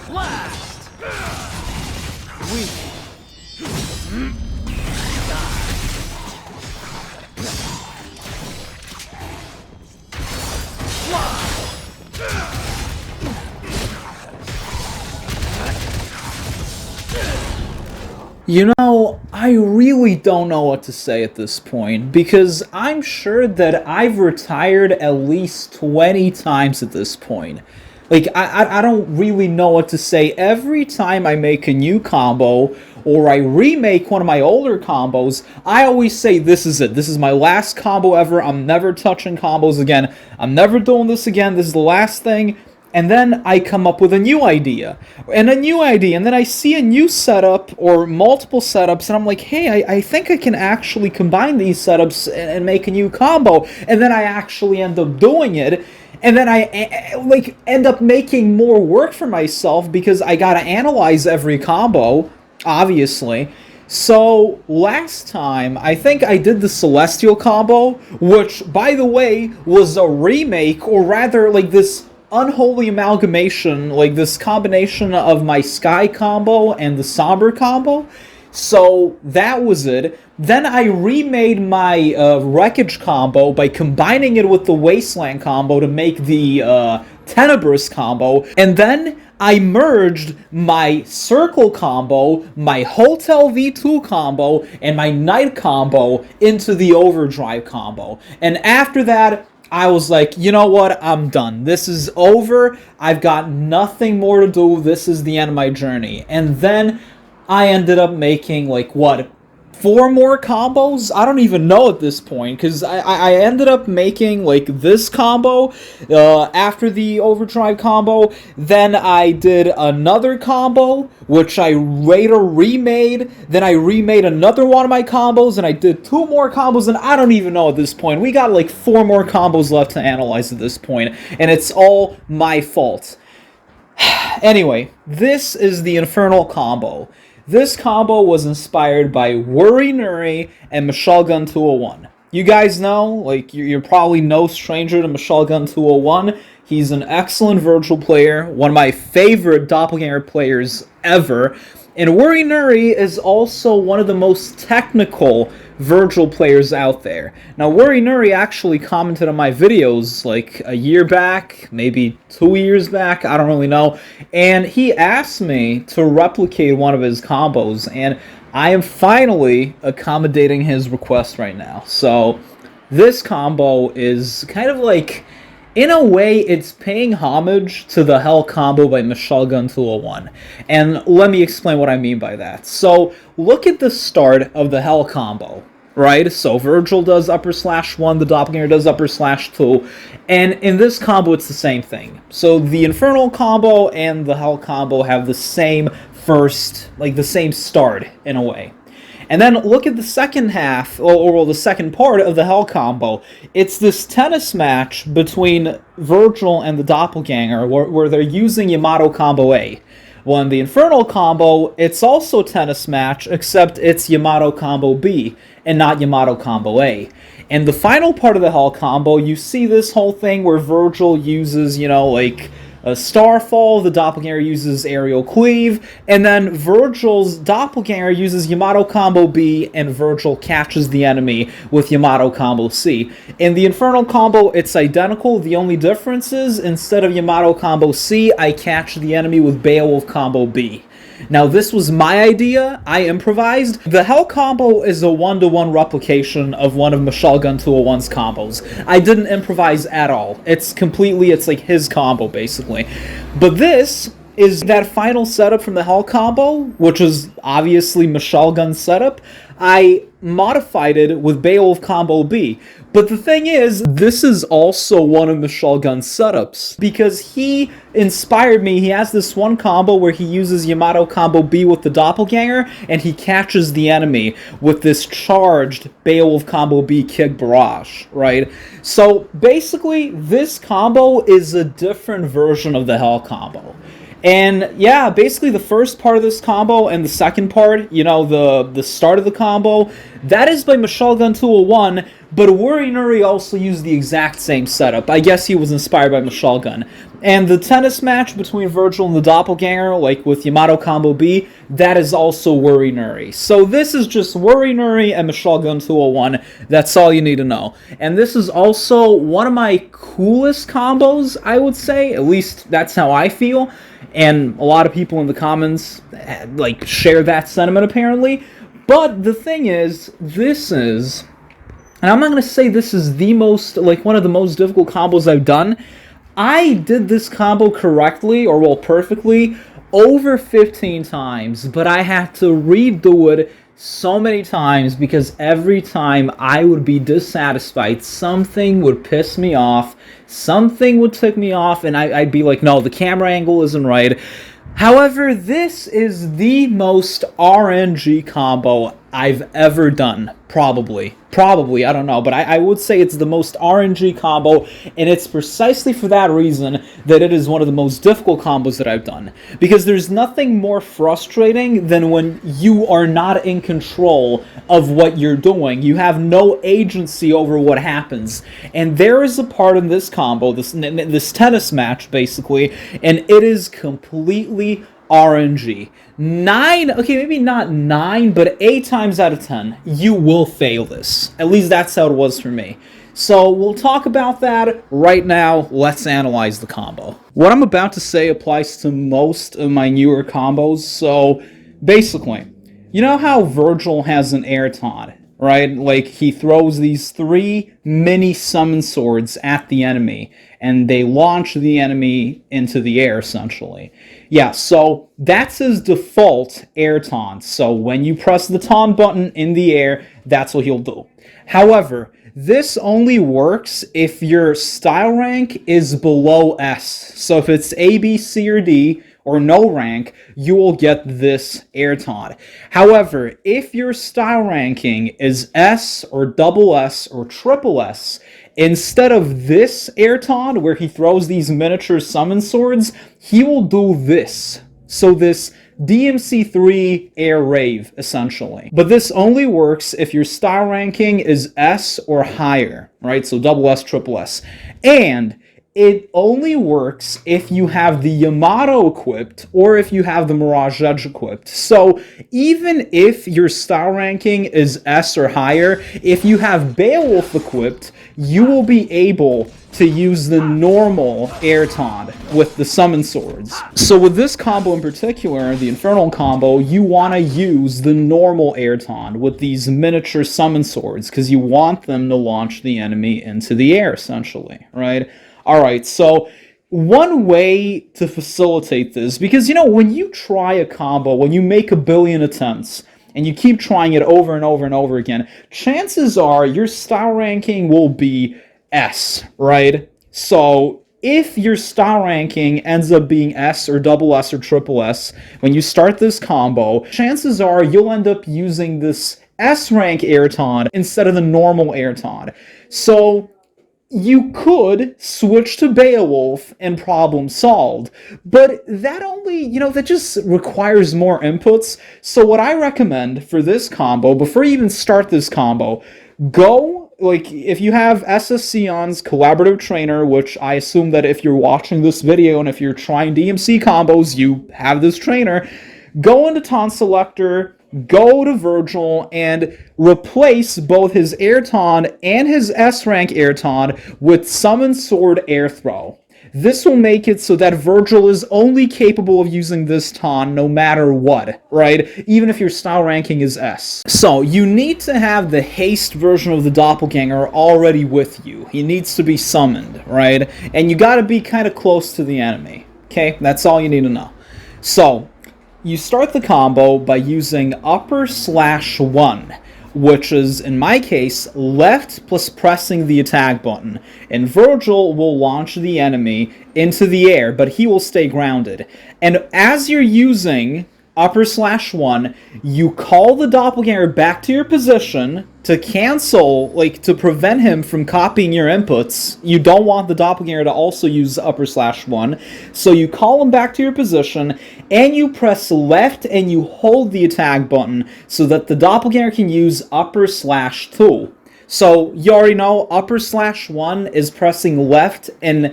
Blast! Weak. You know, I really don't know what to say at this point, because I'm sure that I've retired at least 20 times at this point. Like, I don't really know what to say. Every time I make a new combo, or I remake one of my older combos, I always say, this is it. This is my last combo ever. I'm never touching combos again. I'm never doing this again. This is the last thing. And then I come up with a new idea, and then I see a new setup, or multiple setups, and I'm like, hey, I think I can actually combine these setups and make a new combo, and then I actually end up doing it, and then I end up making more work for myself, because I gotta analyze every combo, obviously. So, last time, I think I did the Celestial combo, which, by the way, was a remake, or rather, like, this unholy amalgamation, like this combination of my Sky combo and the Somber combo. So that was it. Then I remade my Wreckage combo by combining it with the Wasteland combo to make the Tenebrous combo. And then I merged my Circle combo, my Hotel V2 combo, and my Night combo into the Overdrive combo. And after that, I was like, you know what, I'm done. This is over. I've got nothing more to do. This is the end of my journey. And then I ended up making, like, what, 4 more combos? I don't even know at this point, because I ended up making, like, this combo after the Overdrive combo. Then I did another combo, which I later remade. Then I remade another one of my combos, and I did 2 more combos, and I don't even know at this point. We got, like, 4 more combos left to analyze at this point, and it's all my fault. Anyway, this is the Infernal combo. This combo was inspired by Worry Nuri and Machine Gun 201. You guys know, like, you're probably no stranger to Machine Gun 201. He's an excellent Vergil player, one of my favorite Doppelganger players ever. And Worry Nuri is also one of the most technical Vergil players out there. Now, Worry Nuri actually commented on my videos like a year back, maybe 2 years back, I don't really know, and he asked me to replicate one of his combos, and I am finally accommodating his request right now. So, this combo is kind of like, in a way, it's paying homage to the Hell combo by Machine Gun 201. And let me explain what I mean by that. So, look at the start of the Hell combo, right? So, Vergil does /1, the Doppelganger does /2, and in this combo, it's the same thing. So, the Infernal combo and the Hell combo have the same first, like, the same start, in a way. And then look at the second half, or the second part of the Hell combo. It's this tennis match between Vergil and the Doppelganger, where they're using Yamato combo A. Well, in the Infernal combo, it's also tennis match, except it's Yamato combo B, and not Yamato combo A. And the final part of the Hell combo, you see this whole thing where Vergil uses, you know, like, a Starfall, the Doppelganger uses Aerial Cleave, and then Vergil's Doppelganger uses Yamato combo B, and Vergil catches the enemy with Yamato combo C. In the Infernal combo, it's identical. The only difference is, instead of Yamato combo C, I catch the enemy with Beowulf combo B. Now, this was my idea. I improvised. The Hell combo is a 1-to-1 replication of one of Machine Gun 201's combos. I didn't improvise at all. It's like his combo, basically. But this is that final setup from the Hell combo, which is obviously Machine Gun's setup. I modified it with Beowulf combo B. But the thing is, this is also one of Machine Gun's setups, because he inspired me. He has this one combo where he uses Yamato combo B with the Doppelganger, and he catches the enemy with this charged Beowulf combo B kick barrage, right? So basically, this combo is a different version of the Hell combo. And yeah, basically the first part of this combo and the second part, you know, the start of the combo, That is by Machine Gun 201, but Warinuri also used the exact same setup. I guess he was inspired by Machine Gun. And the tennis match between Vergil and the Doppelganger, like with Yamato Combo B, that is also Warinuri. So this is just Warinuri and Machine Gun 201. That's all you need to know. And this is also one of my coolest combos, I would say. At least that's how I feel. And a lot of people in the comments, like, share that sentiment, apparently. But the thing is, this is... And I'm not going to say this is the most, like, one of the most difficult combos I've done. I did this combo correctly, or, well, perfectly, over 15 times. But I had to redo it so many times because every time I would be dissatisfied, something would piss me off, something would tick me off, and I'd be like, no, the camera angle isn't right. However, this is the most RNG combo I've ever done, probably, I don't know, but I would say it's the most RNG combo, and it's precisely for that reason that it is one of the most difficult combos that I've done, because there's nothing more frustrating than when you are not in control of what you're doing. You have no agency over what happens, and there is a part in this combo, this tennis match, basically, and it is completely RNG. 9, okay, maybe not 9, but 8 times out of 10, you will fail this. At least that's how it was for me. So we'll talk about that right now. Let's analyze the combo. What I'm about to say applies to most of my newer combos. So basically, you know how Vergil has an air taunt, right? Like, he throws these 3 mini summon swords at the enemy, and they launch the enemy into the air, essentially. Yeah, so that's his default air taunt. So when you press the taunt button in the air, that's what he'll do. However, this only works if your style rank is below S. So if it's A, B, C, or D, or no rank, you will get this air taunt. However, if your style ranking is S, or double S, or triple S, instead of this air taunt, where he throws these miniature summon swords, he will do this. So this DMC3 air rave, essentially. But this only works if your style ranking is S or higher, right? So double S, triple S. And it only works if you have the Yamato equipped or if you have the Mirage Edge equipped. So even if your style ranking is S or higher, if you have Beowulf equipped, you will be able to use the normal air taunt with the summon swords. So with this combo in particular, the Infernal combo, you want to use the normal air taunt with these miniature summon swords because you want them to launch the enemy into the air, essentially, right? Alright, so one way to facilitate this, because, you know, when you try a combo, when you make a billion attempts, and you keep trying it over and over and over again, chances are your style ranking will be S, right? So if your style ranking ends up being S or double S or triple S, when you start this combo, chances are you'll end up using this S rank air taunt instead of the normal air taunt. So you could switch to Beowulf and problem solved, but that only, you know, that just requires more inputs. So what I recommend for this combo, before you even start this combo, go, like, if you have SSCon's Collaborative Trainer, which I assume that if you're watching this video and if you're trying DMC combos, you have this trainer, go into Taunt Selector, go to Vergil, and replace both his air taunt and his S-rank air taunt with Summon Sword Air Throw. This will make it so that Vergil is only capable of using this taunt no matter what, right? Even if your style ranking is S. So, you need to have the haste version of the Doppelganger already with you. He needs to be summoned, right? And you gotta be kind of close to the enemy, okay? That's all you need to know. So, you start the combo by using upper/1, which is, in my case, left plus pressing the attack button. And Vergil will launch the enemy into the air, but he will stay grounded. And as you're using upper/1, you call the doppelganger back to your position to cancel, like, to prevent him from copying your inputs. You don't want the doppelganger to also use upper/1, so you call him back to your position, and you press left and you hold the attack button so that the doppelganger can use upper/2. So you already know upper/1 is pressing left and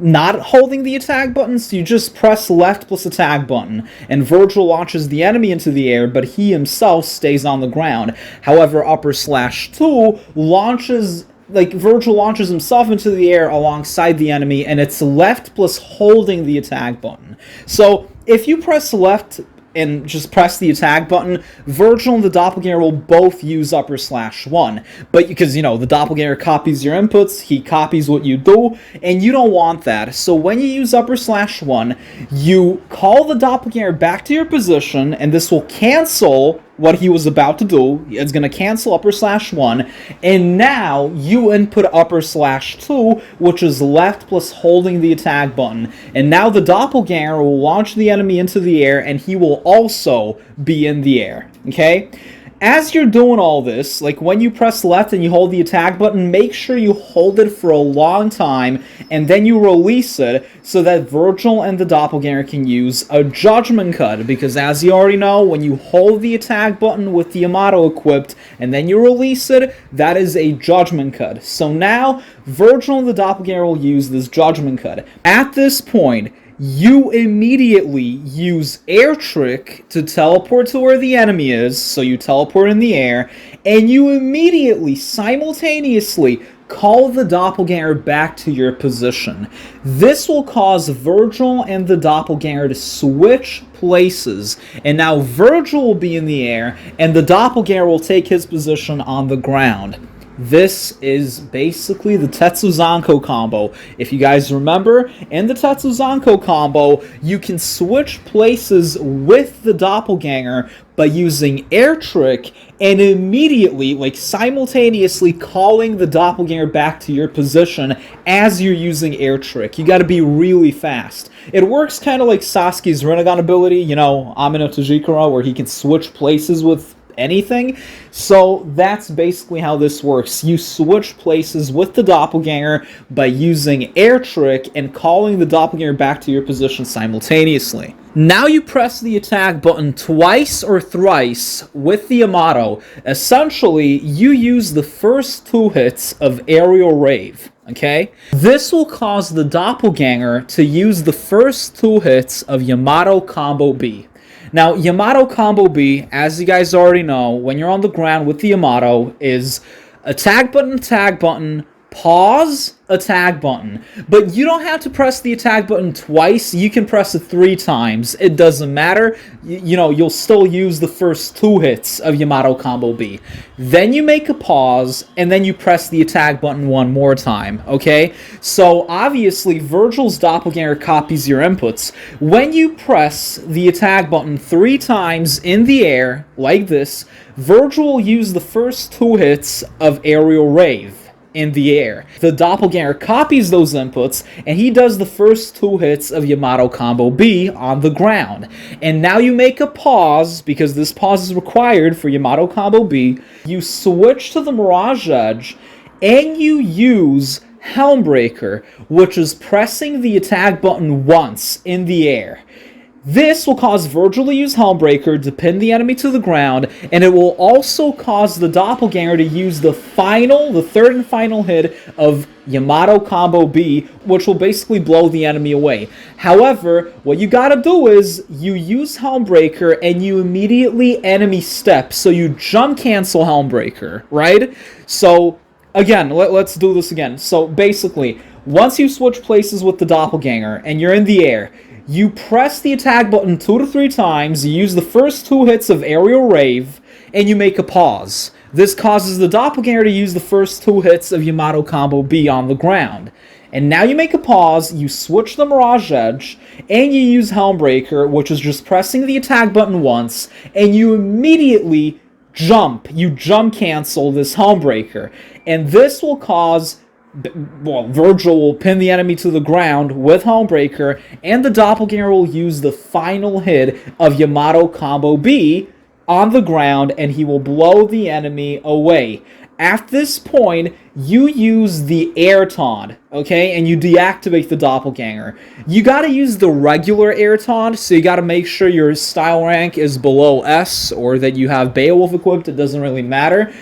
not holding the attack button, so you just press left plus attack button, and Vergil launches the enemy into the air, but he himself stays on the ground. However, upper/2 launches, like, Vergil launches himself into the air alongside the enemy, and it's left plus holding the attack button. So if you press left and just press the attack button, Vergil and the doppelganger will both use upper/1. But because, you know, the doppelganger copies your inputs, he copies what you do, and you don't want that. So when you use upper/1, you call the doppelganger back to your position, and this will cancel what he was about to do. It's going to cancel upper/1, and now you input upper/2, which is left plus holding the attack button. And now the doppelganger will launch the enemy into the air, and he will also be in the air. Okay? As you're doing all this, like when you press left and you hold the attack button, make sure you hold it for a long time, and then you release it so that Vergil and the doppelganger can use a judgment cut, because as you already know, when you hold the attack button with the Yamato equipped and then you release it, that is a judgment cut. So now Vergil and the doppelganger will use this judgment cut. At this point, you immediately use air trick to teleport to where the enemy is, so you teleport in the air, and you immediately, simultaneously, call the doppelganger back to your position. This will cause Vergil and the doppelganger to switch places, and now Vergil will be in the air, and the doppelganger will take his position on the ground. This is basically the Tetsuzanko combo. If you guys remember, in the Tetsuzanko combo, you can switch places with the doppelganger by using air trick and immediately, like simultaneously, calling the doppelganger back to your position as you're using air trick. You gotta be really fast. It works kind of like Sasuke's Rinnegan ability, you know, Amino Tajikura, where he can switch places with anything. So that's basically how this works. You switch places with the doppelganger by using air trick and calling the doppelganger back to your position simultaneously. Now you press the attack button twice or thrice with the Yamato. Essentially, you use the first 2 hits of Aerial Rave. Okay? This will cause the doppelganger to use the first 2 hits of Yamato Combo B. Now, Yamato Combo B, as you guys already know, when you're on the ground with the Yamato, is attack button, pause, attack button. But you don't have to press the attack button twice. You can press it 3 times. It doesn't matter. You know, you'll still use the first 2 hits of Yamato Combo B. Then you make a pause, and then you press the attack button 1 more time, okay? So, obviously, Vergil's doppelganger copies your inputs. When you press the attack button 3 times in the air, like this, Vergil will use the first 2 hits of Aerial Rave in the air. The doppelganger copies those inputs, and he does the first 2 hits of Yamato Combo B on the ground. And now you make a pause, because this pause is required for Yamato Combo B. You switch to the Mirage Edge, and you use Helmbreaker, which is pressing the attack button once in the air. This will cause Vergil to use Helmbreaker to pin the enemy to the ground, and it will also cause the doppelganger to use the 3rd and final hit of Yamato Combo B, which will basically blow the enemy away. However, what you gotta do is, you use Helmbreaker and you immediately enemy step, so you jump cancel Helmbreaker, right? So, again, let's do this again. So, basically, once you switch places with the doppelganger and you're in the air, you press the attack button 2 to 3 times, you use the first 2 hits of Aerial Rave, and you make a pause. This causes the doppelganger to use the first 2 hits of Yamato Combo B on the ground. And now you make a pause, you switch the Mirage Edge, and you use Helmbreaker, which is just pressing the attack button once, and you immediately jump. You jump cancel this Helmbreaker. And this will cause well, Vergil will pin the enemy to the ground with Helmbreaker, and the Doppelganger will use the final hit of Yamato Combo B on the ground, and he will blow the enemy away. At this point, you use the air taunt, okay, and you deactivate the Doppelganger. You gotta use the regular air taunt, so you gotta make sure your style rank is below S, or that you have Beowulf equipped. It doesn't really matter.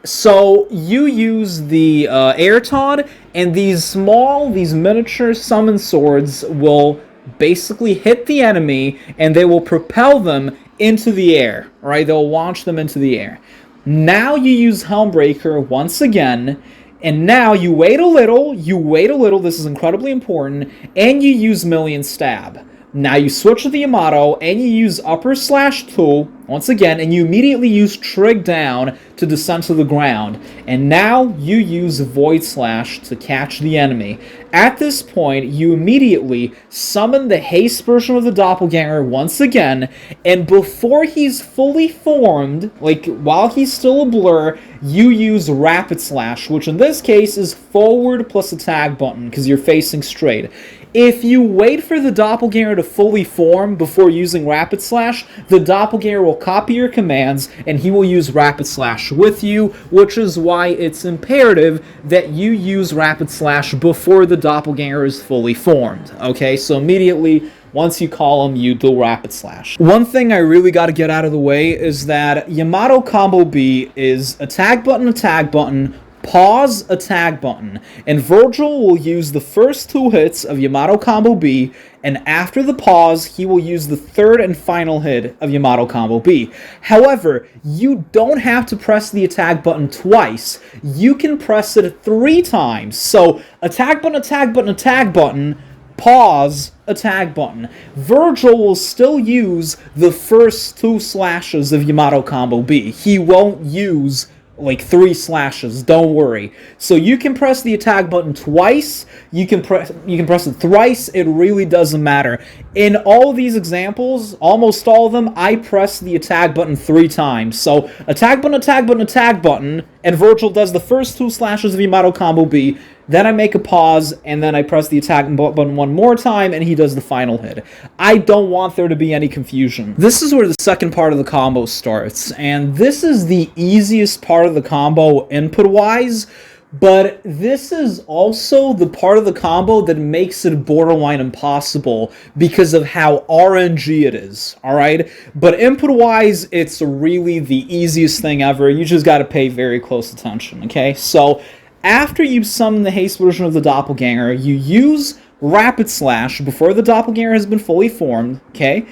So you use the air taunt, and these miniature summon swords will basically hit the enemy, and they will propel them into the air, right? They'll launch them into the air. Now you use Helmbreaker once again, and now you wait a little, this is incredibly important, and you use Million Stab. Now you switch to the Yamato, and you use upper/2, once again, and you immediately use Trig Down to descend to the ground. And now you use Void Slash to catch the enemy. At this point, you immediately summon the haste version of the Doppelganger once again, and before he's fully formed, like while he's still a blur, you use Rapid Slash, which in this case is forward plus attack button, because you're facing straight. If you wait for the Doppelganger to fully form before using Rapid Slash, the Doppelganger will copy your commands, and he will use Rapid Slash with you, which is why it's imperative that you use Rapid Slash before the Doppelganger is fully formed. Okay, so immediately, once you call him, you do Rapid Slash. One thing I really got to get out of the way is that Yamato Combo B is attack button, pause, attack button, and Vergil will use the first 2 hits of Yamato Combo B, and after the pause, he will use the third and final hit of Yamato Combo B. However, you don't have to press the attack button twice. You can press it 3 times. So, attack button, pause, attack button. Vergil will still use the first 2 slashes of Yamato Combo B. He won't use like 3 slashes, don't worry. So you can press the attack button twice, you can press it thrice, it really doesn't matter. In all of these examples, almost all of them, I press the attack button 3 times. So attack button, and Vergil does the first 2 slashes of Yamato Combo B, then I make a pause, and then I press the attack button 1 more time, and he does the final hit. I don't want there to be any confusion. This is where the second part of the combo starts, and this is the easiest part of the combo input-wise, but this is also the part of the combo that makes it borderline impossible because of how RNG it is, alright? But input-wise, it's really the easiest thing ever. You just gotta pay very close attention, okay? So, after you summon the haste version of the Doppelganger, you use Rapid Slash before the Doppelganger has been fully formed, okay?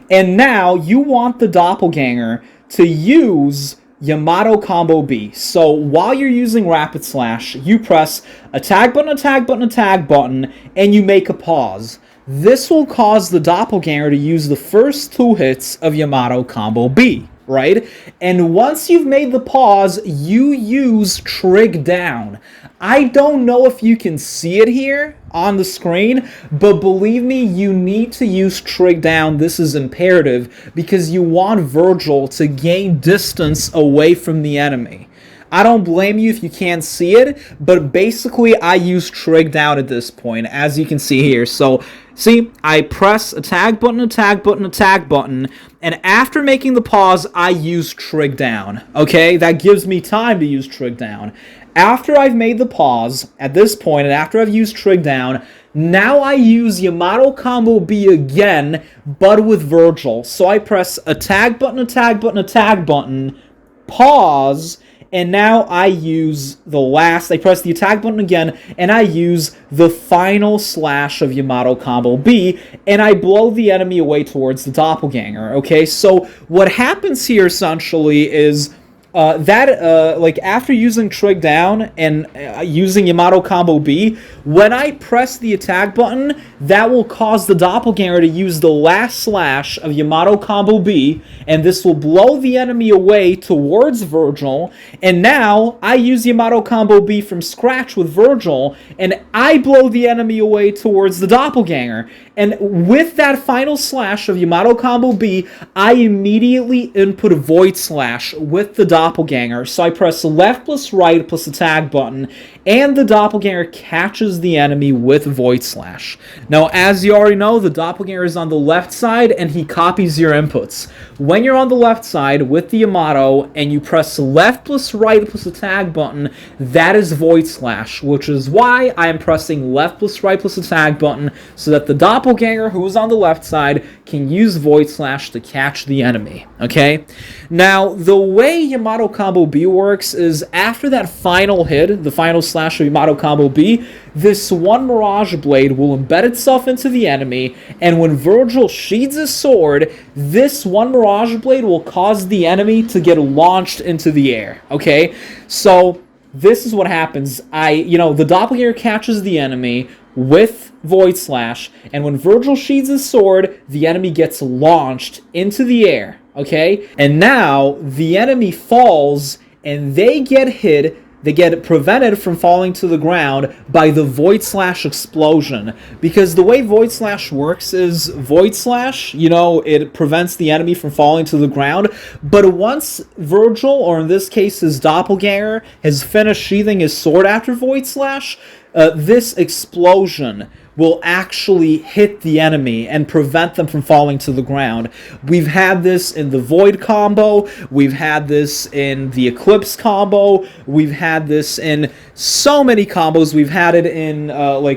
And now you want the Doppelganger to use Yamato Combo B. So while you're using Rapid Slash, you press attack button, and you make a pause. This will cause the Doppelganger to use the first 2 hits of Yamato Combo B, right? And once you've made the pause, you use Trig Down. I don't know if you can see it here on the screen, but believe me, you need to use Trig Down. This is imperative because you want Vergil to gain distance away from the enemy. I don't blame you if you can't see it, but basically I use Trig Down at this point, as you can see here. So, see, I press attack button, and after making the pause, I use Trig Down. Okay, that gives me time to use Trig Down. After I've made the pause, at this point, and after I've used Trig Down, now I use Yamato Combo B again, but with Vergil. So I press attack button, pause, and now I use I press the attack button again, and I use the final slash of Yamato Combo B, and I blow the enemy away towards the Doppelganger, okay? So what happens here, essentially, is like after using Trig Down and using Yamato Combo B, when I press the attack button, that will cause the Doppelganger to use the last slash of Yamato Combo B, and this will blow the enemy away towards Vergil, and now I use Yamato Combo B from scratch with Vergil, and I blow the enemy away towards the Doppelganger. And with that final slash of Yamato Combo B, I immediately input Void Slash with the Doppelganger Doppelganger, so I press left plus right plus the tag button, and the Doppelganger catches the enemy with Void Slash. Now, as you already know, the Doppelganger is on the left side, and he copies your inputs. When you're on the left side with the Yamato, and you press left plus right plus the tag button, that is Void Slash, which is why I am pressing left plus right plus the tag button, so that the Doppelganger, who is on the left side, can use Void Slash to catch the enemy, okay? Now, the way Yamato Combo B works is after that final hit, the final slash of Yamato Combo B, this one Mirage Blade will embed itself into the enemy, and when Vergil sheathes his sword, this one Mirage Blade will cause the enemy to get launched into the air, okay? So, this is what happens. The Doppelganger catches the enemy with Void Slash, and when Vergil sheathes his sword, the enemy gets launched into the air, okay? And now, the enemy falls, and they get hit, they get prevented from falling to the ground by the Void Slash explosion. Because the way Void Slash works is Void Slash, it prevents the enemy from falling to the ground. But once Vergil, or in this case his Doppelganger, has finished sheathing his sword after Void Slash, this explosion will actually hit the enemy and prevent them from falling to the ground. We've had this in the Void combo, we've had this in the Eclipse combo, we've had this in so many combos. We've had it in,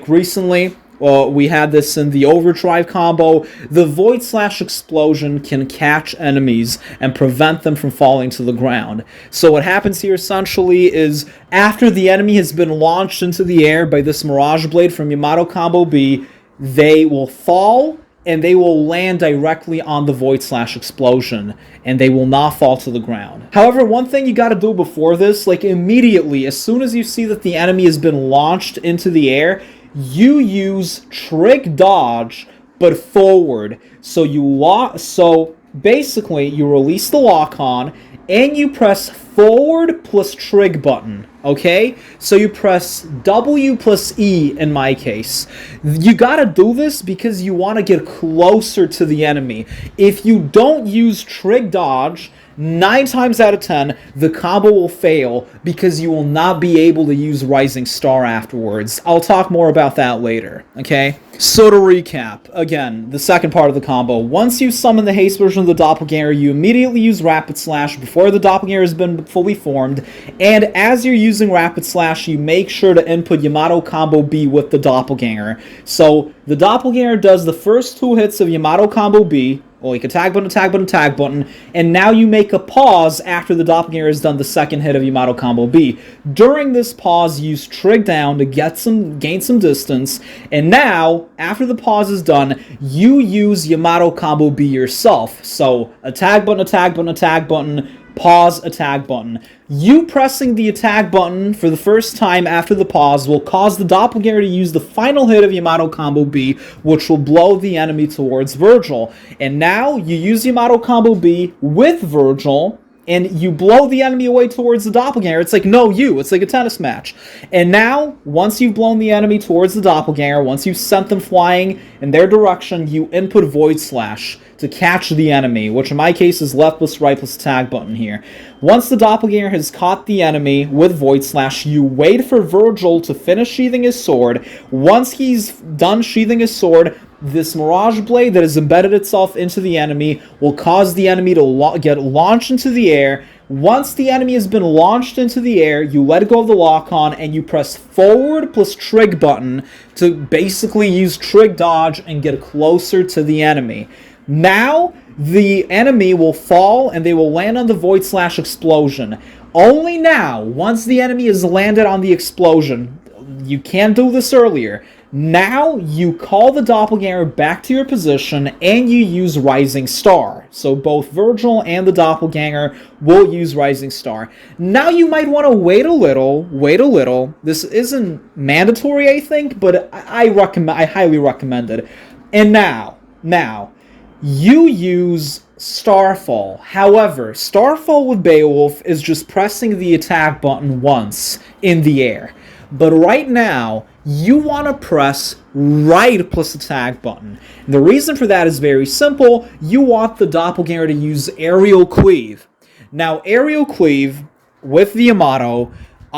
recently, we had this in the Overdrive combo. The Void Slash explosion can catch enemies and prevent them from falling to the ground. So what happens here essentially is after the enemy has been launched into the air by this Mirage Blade from Yamato Combo B, they will fall and they will land directly on the Void Slash explosion, and they will not fall to the ground. However, one thing you gotta do before this, immediately, as soon as you see that the enemy has been launched into the air, you use Trig Dodge, but forward. So basically, you release the lock-on, and you press forward plus Trig button, okay? So you press W plus E in my case. You gotta do this because you want to get closer to the enemy. If you don't use Trig Dodge, 9 times out of 10, the combo will fail because you will not be able to use Rising Star afterwards. I'll talk more about that later, okay? So to recap, again, the second part of the combo. Once you summon the haste version of the Doppelganger, you immediately use Rapid Slash before the Doppelganger has been fully formed, and as you're using Rapid Slash, you make sure to input Yamato Combo B with the Doppelganger. So the Doppelganger does the first 2 hits of Yamato Combo B, tag button, tag button, tag button, and now you make a pause after the Doppelganger has done the second hit of Yamato Combo B. During this pause, use Trig down to gain some distance, and now, after the pause is done, you use Yamato Combo B yourself. So, a tag button, a tag button, a tag button, pause, attack button. You pressing the attack button for the first time after the pause will cause the Doppelganger to use the final hit of Yamato Combo B, which will blow the enemy towards Vergil. And now, you use Yamato Combo B with Vergil, and you blow the enemy away towards the Doppelganger. It's like, no, you. It's like a tennis match. And now, once you've blown the enemy towards the Doppelganger, once you've sent them flying in their direction, you input Void Slash to catch the enemy, which in my case is left plus right plus tag button here. Once the Doppelganger has caught the enemy with Void Slash, you wait for Vergil to finish sheathing his sword. Once he's done sheathing his sword, this Mirage Blade that has embedded itself into the enemy will cause the enemy to get launched into the air. Once the enemy has been launched into the air, you let go of the lock-on and you press forward plus Trig button to basically use Trig Dodge and get closer to the enemy. Now, the enemy will fall and they will land on the Void Slash explosion. Only now, once the enemy has landed on the explosion, you can't do this earlier. Now, you call the Doppelganger back to your position, and you use Rising Star. So both Vergil and the Doppelganger will use Rising Star. Now, you might want to wait a little. This isn't mandatory, I think, but I highly recommend it. And now, you use Starfall. However, Starfall with Beowulf is just pressing the attack button once in the air. But right now, you want to press right plus attack button. And the reason for that is very simple. You want the Doppelganger to use aerial cleave. Now, aerial cleave with the Yamato,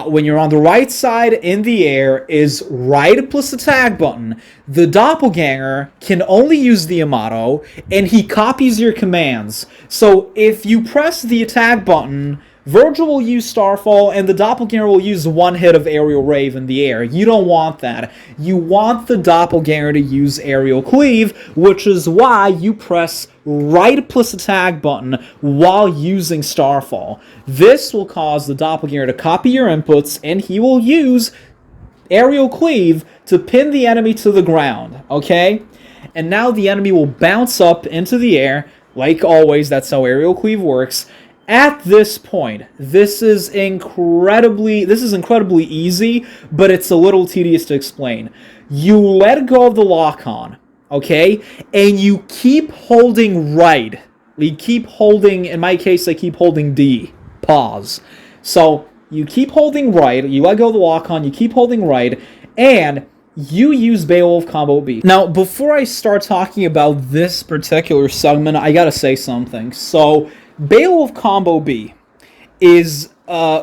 when you're on the right side in the air, is right plus attack button. The Doppelganger can only use the Yamato, and he copies your commands. So if you press the attack button, Vergil will use Starfall, and the Doppelganger will use one hit of Aerial Rave in the air. You don't want that. You want the Doppelganger to use Aerial Cleave, which is why you press right plus attack button while using Starfall. This will cause the Doppelganger to copy your inputs, and he will use Aerial Cleave to pin the enemy to the ground, okay? And now the enemy will bounce up into the air. Like always, that's how Aerial Cleave works. At this point, this is incredibly easy, but it's a little tedious to explain. You let go of the lock-on, okay? And you keep holding right. You keep holding, in my case, I keep holding D. Pause. So, you keep holding right, you let go of the lock-on, you keep holding right, and you use Beowulf combo B. Now, before I start talking about this particular segment, I gotta say something. So, Beowulf combo B is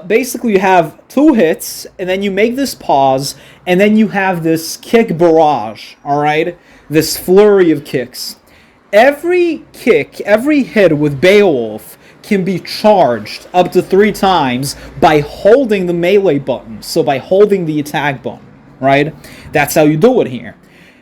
basically you have 2 hits, and then you make this pause, and then you have this kick barrage, alright? This flurry of kicks. Every kick, every hit with Beowulf can be charged up to 3 times by holding the melee button, so by holding the attack button, right? That's how you do it here.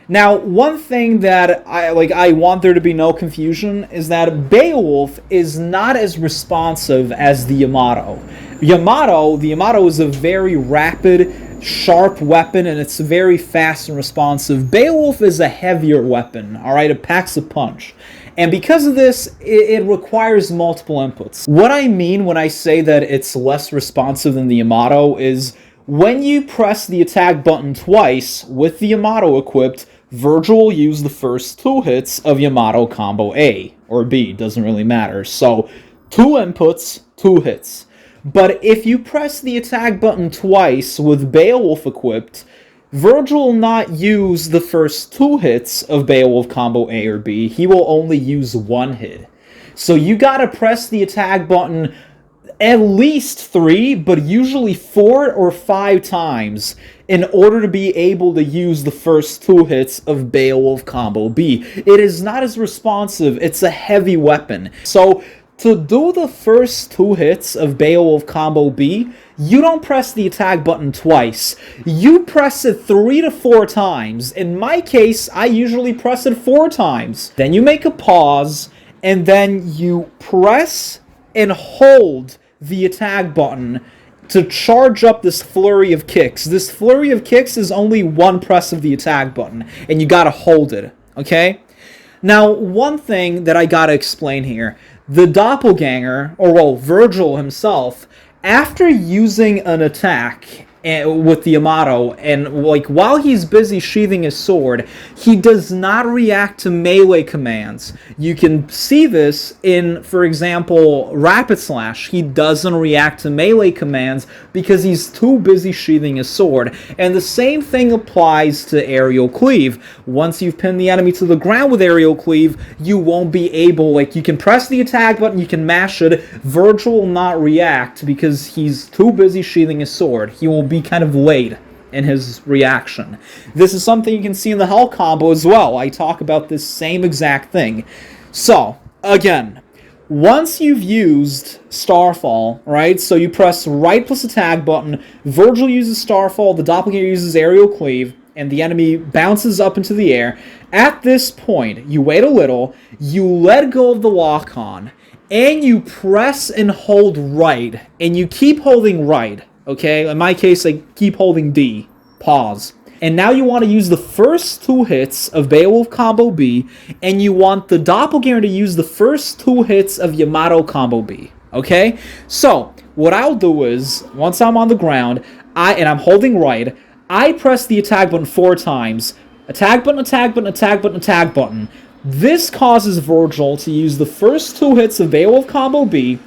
Now, one thing that I want there to be no confusion is that Beowulf is not as responsive as the Yamato. The Yamato is a very rapid, sharp weapon, and it's very fast and responsive. Beowulf is a heavier weapon, alright? It packs a punch. And because of this, it requires multiple inputs. What I mean when I say that it's less responsive than the Yamato is when you press the attack button twice with the Yamato equipped, Vergil will use the first 2 hits of Yamato combo A, or B, doesn't really matter. So, 2 inputs, 2 hits. But if you press the attack button twice with Beowulf equipped, Vergil will not use the first 2 hits of Beowulf combo A or B, he will only use 1 hit. So you gotta press the attack button at least 3, but usually 4 or 5 times in order to be able to use the first 2 hits of Beowulf combo B. It is not as responsive, it's a heavy weapon. So, to do the first 2 hits of Beowulf combo B, you don't press the attack button twice. You press it 3 to 4 times. In my case, I usually press it 4 times. Then you make a pause, and then you press and hold the attack button to charge up this flurry of kicks. This flurry of kicks is only 1 press of the attack button, and you gotta hold it, okay? Now, one thing that I gotta explain here, the Doppelganger, or well, Vergil himself, after using an attack with the Yamato, and like while he's busy sheathing his sword, he does not react to melee commands. You can see this in, for example, Rapid Slash. He doesn't react to melee commands because he's too busy sheathing his sword. And the same thing applies to Aerial Cleave. Once you've pinned the enemy to the ground with Aerial Cleave, you won't be able, like, you can press the attack button, you can mash it, Vergil will not react because he's too busy sheathing his sword. He will be kind of late in his reaction. This is something you can see in the Hell combo as well. I talk about this same exact thing. So, again, once you've used Starfall, right, so you press right plus attack button, Vergil uses Starfall, the Doppelganger uses Aerial Cleave, and the enemy bounces up into the air. At this point, you wait a little, you let go of the lock-on, and you press and hold right, and you keep holding right. Okay, in my case, I keep holding D. Pause. And now you want to use the first 2 hits of Beowulf combo B, and you want the Doppelganger to use the first 2 hits of Yamato combo B. Okay? So, what I'll do is, once I'm on the ground, and I'm holding right, I press the attack button 4 times. Attack button, attack button, attack button, attack button. This causes Vergil to use the first 2 hits of Beowulf combo B,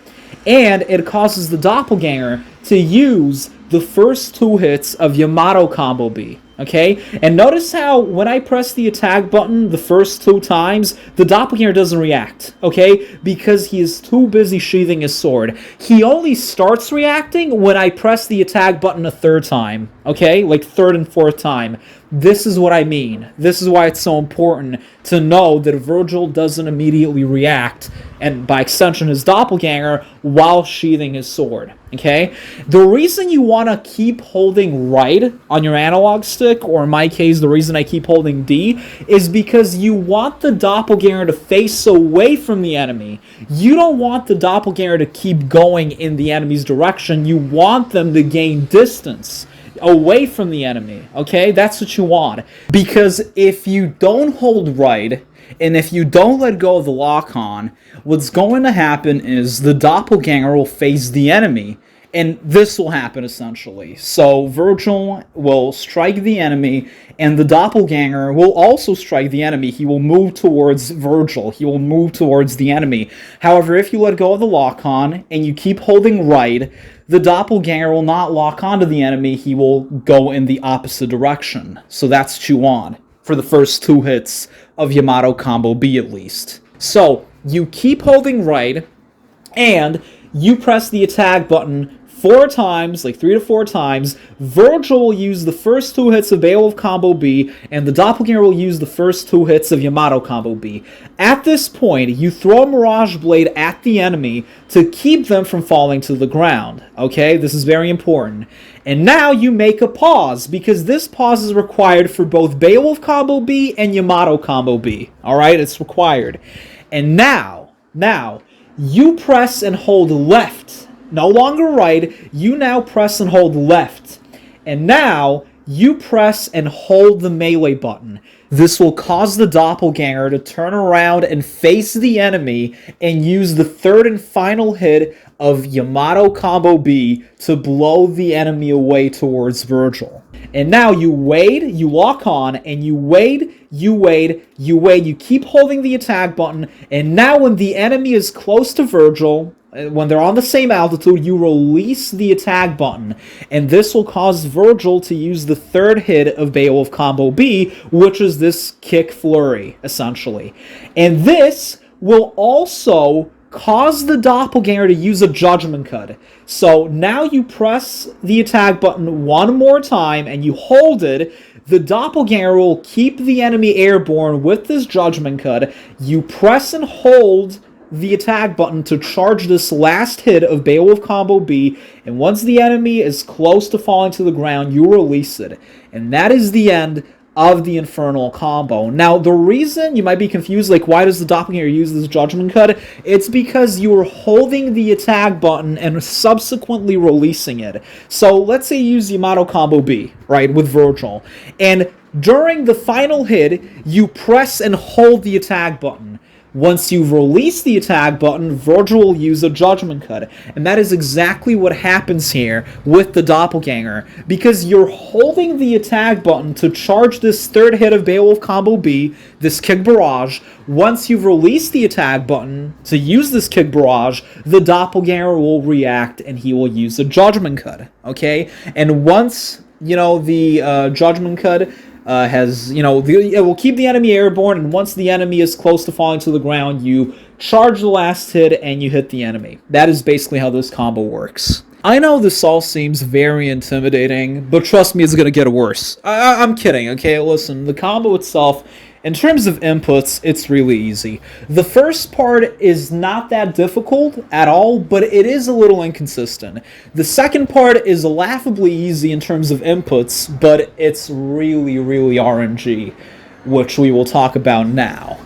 and it causes the Doppelganger to use the first 2 hits of Yamato combo B. Okay? And notice how when I press the attack button the first 2 times, the Doppelganger doesn't react, okay? Because he is too busy sheathing his sword. He only starts reacting when I press the attack button a 3rd time, okay? Like 3rd and 4th time. This is what I mean. This is why it's so important to know that Vergil doesn't immediately react, and by extension his Doppelganger, while sheathing his sword, okay? The reason you want to keep holding right on your analog stick, or in my case, the reason I keep holding D, is because you want the Doppelganger to face away from the enemy. You don't want the Doppelganger to keep going in the enemy's direction. You want them to gain distance away from the enemy, okay? That's what you want. Because if you don't hold right, and if you don't let go of the lock-on, what's going to happen is the Doppelganger will face the enemy, and this will happen essentially. So Vergil will strike the enemy, and the Doppelganger will also strike the enemy. He will move towards Vergil. He will move towards the enemy. However, if you let go of the lock-on, and you keep holding right, the Doppelganger will not lock onto the enemy. He will go in the opposite direction. So that's what you want for the first 2 hits of Yamato Combo B at least. So you keep holding right, and you press the attack button 4 times, like 3 to 4 times. Vergil will use the first 2 hits of Beowulf Combo B, and the Doppelganger will use the first 2 hits of Yamato Combo B. At this point, you throw a Mirage Blade at the enemy to keep them from falling to the ground. Okay, this is very important. And now you make a pause, because this pause is required for both Beowulf Combo B and Yamato Combo B. Alright, it's required. And now, you press and hold left. No longer right, you now press and hold left. And now, you press and hold the melee button. This will cause the Doppelganger to turn around and face the enemy and use the 3rd and final hit of Yamato Combo B to blow the enemy away towards Vergil. And now you wait, you lock on, and you wait, you keep holding the attack button, and now when the enemy is close to Vergil, when they're on the same altitude, you release the attack button, and this will cause Vergil to use the 3rd hit of Beowulf Combo B, which is this kick flurry, essentially. And this will also cause the Doppelganger to use a judgment cut. So now you press the attack button 1 more time, and you hold it. The Doppelganger will keep the enemy airborne with this judgment cut. You press and hold the attack button to charge this last hit of Beowulf Combo B, and once the enemy is close to falling to the ground, you release it. And that is the end of the Infernal combo. Now, the reason you might be confused, like, why does the Doppelganger use this judgment cut? It's because you are holding the attack button and subsequently releasing it. So, let's say you use Yamato Combo B, right, with Vergil, and during the final hit, you press and hold the attack button. Once you've released the attack button, Vergil will use a judgment cut. And that is exactly what happens here with the Doppelganger. Because you're holding the attack button to charge this 3rd hit of Beowulf Combo B, this kick barrage. Once you've released the attack button to use this kick barrage, the Doppelganger will react and he will use a judgment cut. Okay? And once, the judgment cut it will keep the enemy airborne, and once the enemy is close to falling to the ground, you charge the last hit and you hit the enemy. That is basically how this combo works. I know this all seems very intimidating, but trust me, it's going to get worse. I'm kidding, okay? Listen, the combo itself, in terms of inputs, it's really easy. The first part is not that difficult at all, but it is a little inconsistent. The second part is laughably easy in terms of inputs, but it's really, really RNG, which we will talk about now.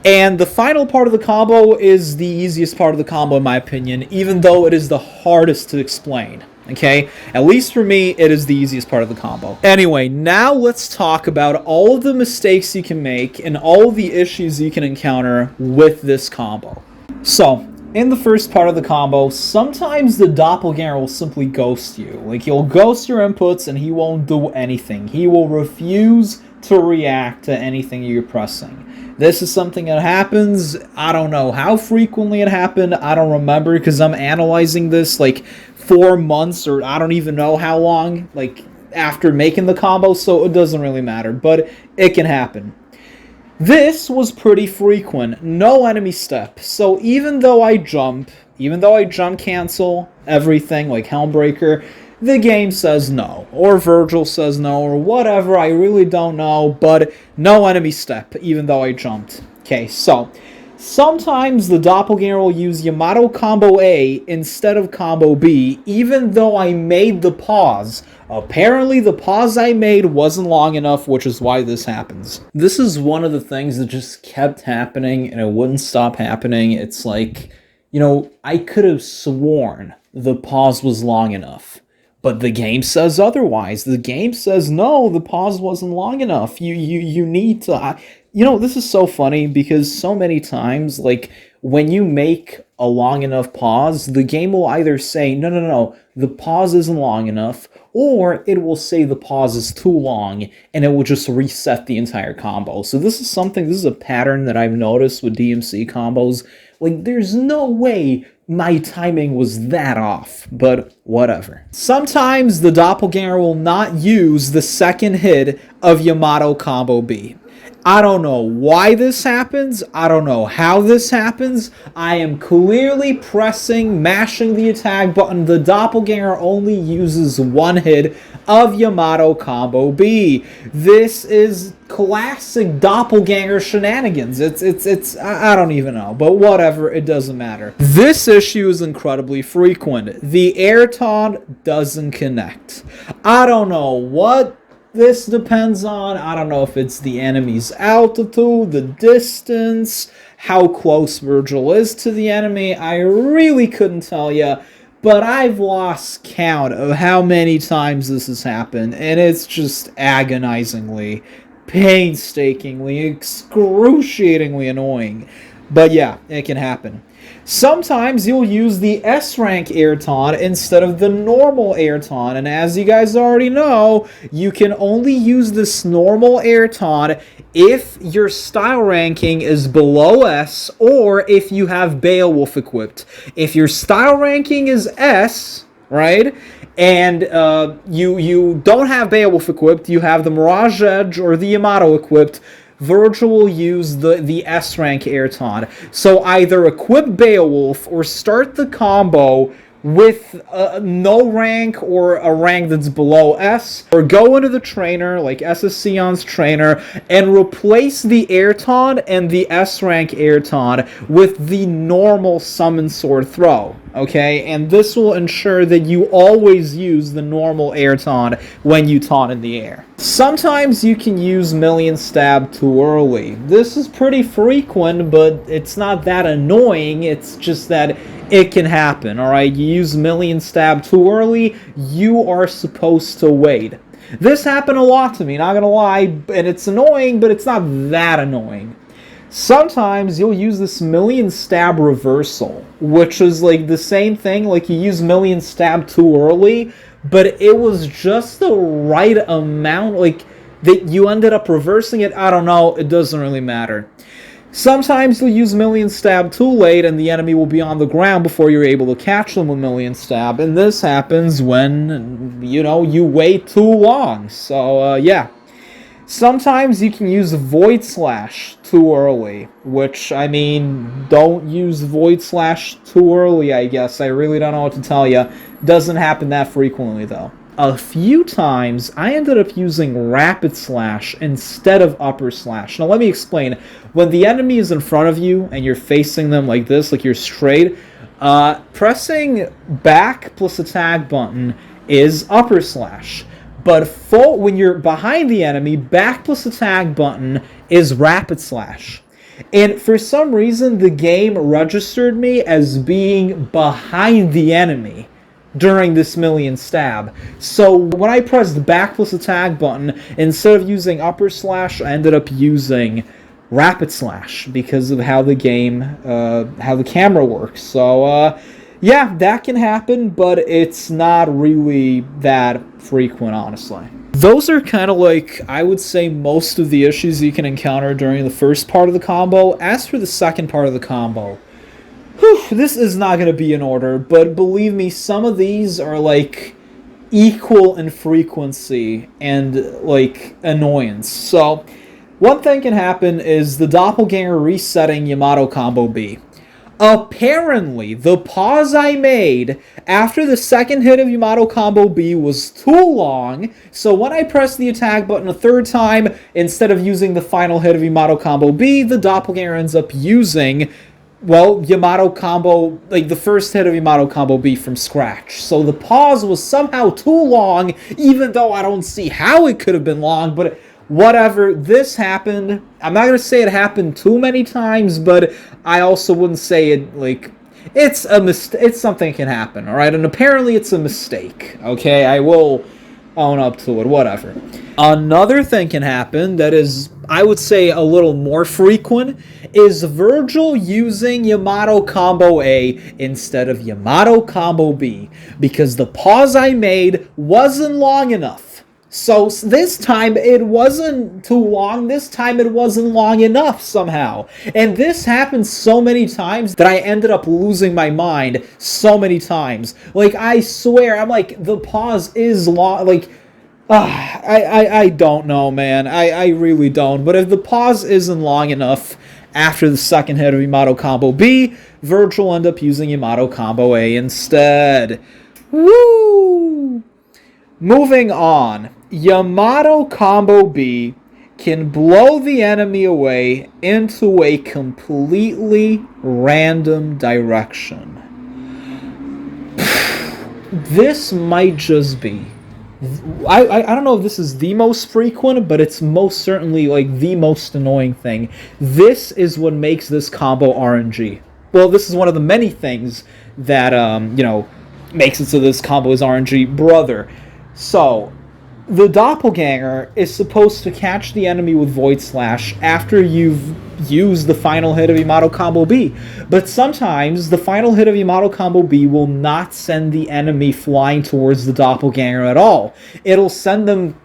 And the final part of the combo is the easiest part of the combo, in my opinion, even though it is the hardest to explain. Okay? At least for me, it is the easiest part of the combo. Anyway, now let's talk about all of the mistakes you can make and all of the issues you can encounter with this combo. So, in the first part of the combo, sometimes the Doppelganger will simply ghost you. Like, he'll ghost your inputs and he won't do anything. He will refuse to react to anything you're pressing. This is something that happens. I don't know how frequently it happened. I don't remember because I'm analyzing this like 4 months or I don't even know how long. Like, after making the combo, so it doesn't really matter, but it can happen. This was pretty frequent, no enemy step, so even though I jump cancel everything like Helmbreaker, the game says no, or Vergil says no, or whatever, I really don't know, but no enemy step, even though I jumped. Okay, so sometimes the Doppelganger will use Yamato combo A instead of combo B, even though I made the pause. Apparently the pause I made wasn't long enough, which is why this happens. This is one of the things that just kept happening, and it wouldn't stop happening. It's like, you know, I could have sworn the pause was long enough, but the game says otherwise. The game says, no, the pause wasn't long enough. You need to... You know, this is so funny because so many times, like, when you make a long enough pause, the game will either say, no, the pause isn't long enough, or it will say the pause is too long, and it will just reset the entire combo. So this is a pattern that I've noticed with DMC combos. Like, there's no way my timing was that off, but whatever. Sometimes the Doppelganger will not use the second hit of Yamato combo B. I don't know why this happens. I don't know how this happens. I am clearly mashing the attack button. The Doppelganger only uses one hit of Yamato combo B. This is classic Doppelganger shenanigans. I don't even know, but whatever, it doesn't matter. This issue is incredibly frequent. The air taunt doesn't connect. I don't know what this depends on. I don't know if it's the enemy's altitude, the distance, how close Vergil is to the enemy. I really couldn't tell you, but I've lost count of how many times this has happened, and it's just agonizingly, painstakingly, excruciatingly annoying. But yeah, it can happen. Sometimes you'll use the S-rank air taunt instead of the normal air taunt, and as you guys already know, you can only use this normal air taunt if your style ranking is below S, or if you have Beowulf equipped. If your style ranking is S, right, and you don't have Beowulf equipped, you have the Mirage Edge or the Yamato equipped, Vergil will use the S-rank air taunt. So either equip Beowulf or start the combo with no rank or a rank that's below S, or go into the trainer, like SSCon's trainer, and replace the air taunt and the S-rank air taunt with the normal summon sword throw, okay? And this will ensure that you always use the normal air taunt when you taunt in the air. Sometimes you can use Million Stab too early. This is pretty frequent, but it's not that annoying, it's just that it can happen, alright? You use Million Stab too early, you are supposed to wait. This happened a lot to me, not gonna lie, and it's annoying, but it's not that annoying. Sometimes you'll use this Million Stab reversal, which is like the same thing, like you use Million Stab too early, but it was just the right amount, like, that you ended up reversing it. I don't know, it doesn't really matter. Sometimes you'll use Million Stab too late and the enemy will be on the ground before you're able to catch them with Million Stab, and this happens when, you know, you wait too long. So, yeah. Sometimes you can use Void Slash too early, which, I mean, don't use Void Slash too early, I guess. I really don't know what to tell you. Doesn't happen that frequently, though. A few times, I ended up using Rapid Slash instead of Upper Slash. Now, let me explain. When the enemy is in front of you and you're facing them like this, like you're straight, pressing back plus attack button is Upper Slash. But when you're behind the enemy, back plus attack button is Rapid Slash. And for some reason, the game registered me as being behind the enemy during this Million Stab. So when I pressed back plus attack button, instead of using Upper Slash, I ended up using Rapid Slash because of how the game, how the camera works. So, yeah, that can happen, but it's not really that frequent, honestly. Those are kind of like, I would say, most of the issues you can encounter during the first part of the combo. As for the second part of the combo, this is not going to be in order, but believe me, some of these are like equal in frequency and, like, annoyance. So, one thing can happen is the Doppelganger resetting Yamato Combo B. Apparently, the pause I made after the second hit of Yamato Combo B was too long, so when I pressed the attack button a third time, instead of using the final hit of Yamato Combo B, the Doppelganger ends up using, well, Yamato Combo, like the first hit of Yamato Combo B from scratch. So the pause was somehow too long, even though I don't see how it could have been long, but whatever, this happened. I'm not going to say it happened too many times, but I also wouldn't say it, like, it's something can happen, alright? And apparently it's a mistake, okay? I will own up to it, whatever. Another thing can happen that is, I would say, a little more frequent, is Vergil using Yamato Combo A instead of Yamato Combo B, because the pause I made wasn't long enough. So this time it wasn't too long, this time it wasn't long enough somehow. And this happened so many times that I ended up losing my mind so many times. Like, I swear, I'm like, the pause is long, like, I don't know, man. I really don't. But if the pause isn't long enough after the second hit of Yamato Combo B, Vergil will end up using Yamato Combo A instead. Woo! Moving on, Yamato Combo B can blow the enemy away into a completely random direction. This might just be... I don't know if this is the most frequent, but it's most certainly, like, the most annoying thing. This is what makes this combo RNG. Well, this is one of the many things that, makes it so this combo is RNG. Brother. So, the Doppelganger is supposed to catch the enemy with Void Slash after you've used the final hit of Yamato Combo B. But sometimes, the final hit of Yamato Combo B will not send the enemy flying towards the Doppelganger at all. It'll send them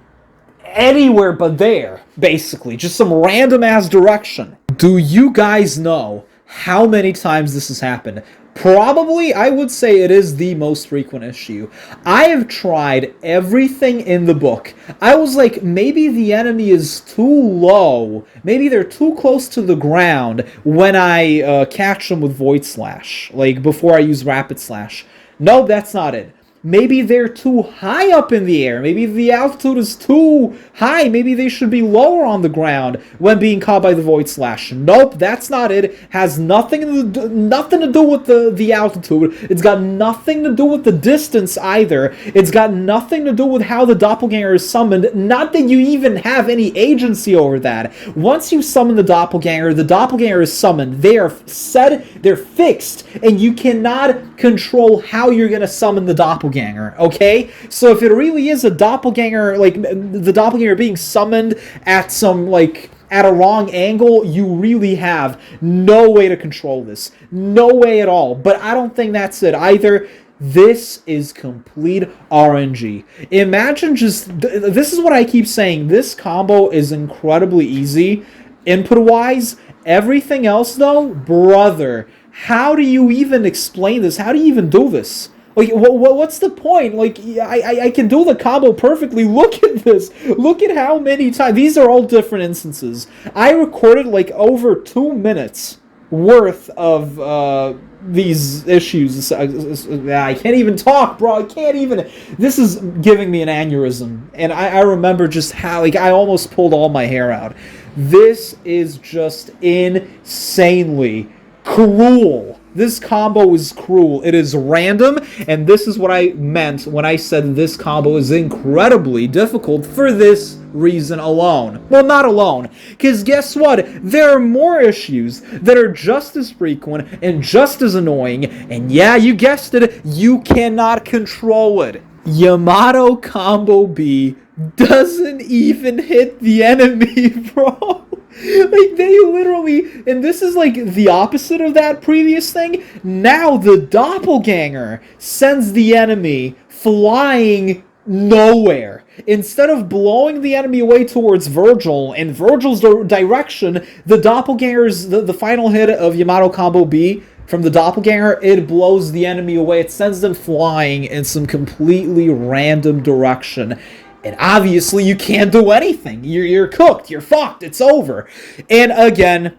anywhere but there, basically. Just some random-ass direction. Do you guys know how many times this has happened? Probably, I would say it is the most frequent issue. I have tried everything in the book. I was like, maybe the enemy is too low. Maybe they're too close to the ground when I catch them with Void Slash. Like, before I use Rapid Slash. Nope, that's not it. Maybe they're too high up in the air. Maybe the altitude is too high. Maybe they should be lower on the ground when being caught by the Void Slash. Nope, that's not it. Has nothing to do with the altitude. It's got nothing to do with the distance either. It's got nothing to do with how the Doppelganger is summoned. Not that you even have any agency over that. Once you summon the Doppelganger is summoned. They are set, they're fixed, and you cannot control how you're going to summon the Doppelganger. Okay? So if it really is a Doppelganger, like, the Doppelganger being summoned at some, like, at a wrong angle, you really have no way to control this. No way at all. But I don't think that's it either. This is complete RNG. Imagine just... This is what I keep saying. This combo is incredibly easy, input-wise. Everything else, though, brother, how do you even explain this? How do you even do this? Like, what's the point? Like, I can do the combo perfectly. Look at this. Look at how many times. These are all different instances. I recorded, like, over 2 minutes worth of these issues. I can't even talk, bro. I can't even. This is giving me an aneurysm. And I remember just how, like, I almost pulled all my hair out. This is just insanely cruel. This combo is cruel. It is random, and this is what I meant when I said this combo is incredibly difficult for this reason alone. Well, not alone, because guess what? There are more issues that are just as frequent and just as annoying, and yeah, you guessed it, you cannot control it. Yamato Combo B doesn't even hit the enemy, bro. Like, they literally, and this is like the opposite of that previous thing. Now the Doppelganger sends the enemy flying nowhere. Instead of blowing the enemy away towards Vergil, in Vergil's direction, the Doppelganger's, the final hit of Yamato Combo B from the Doppelganger, it blows the enemy away. It sends them flying in some completely random direction. And obviously, you can't do anything. You're cooked. You're fucked. It's over. And again,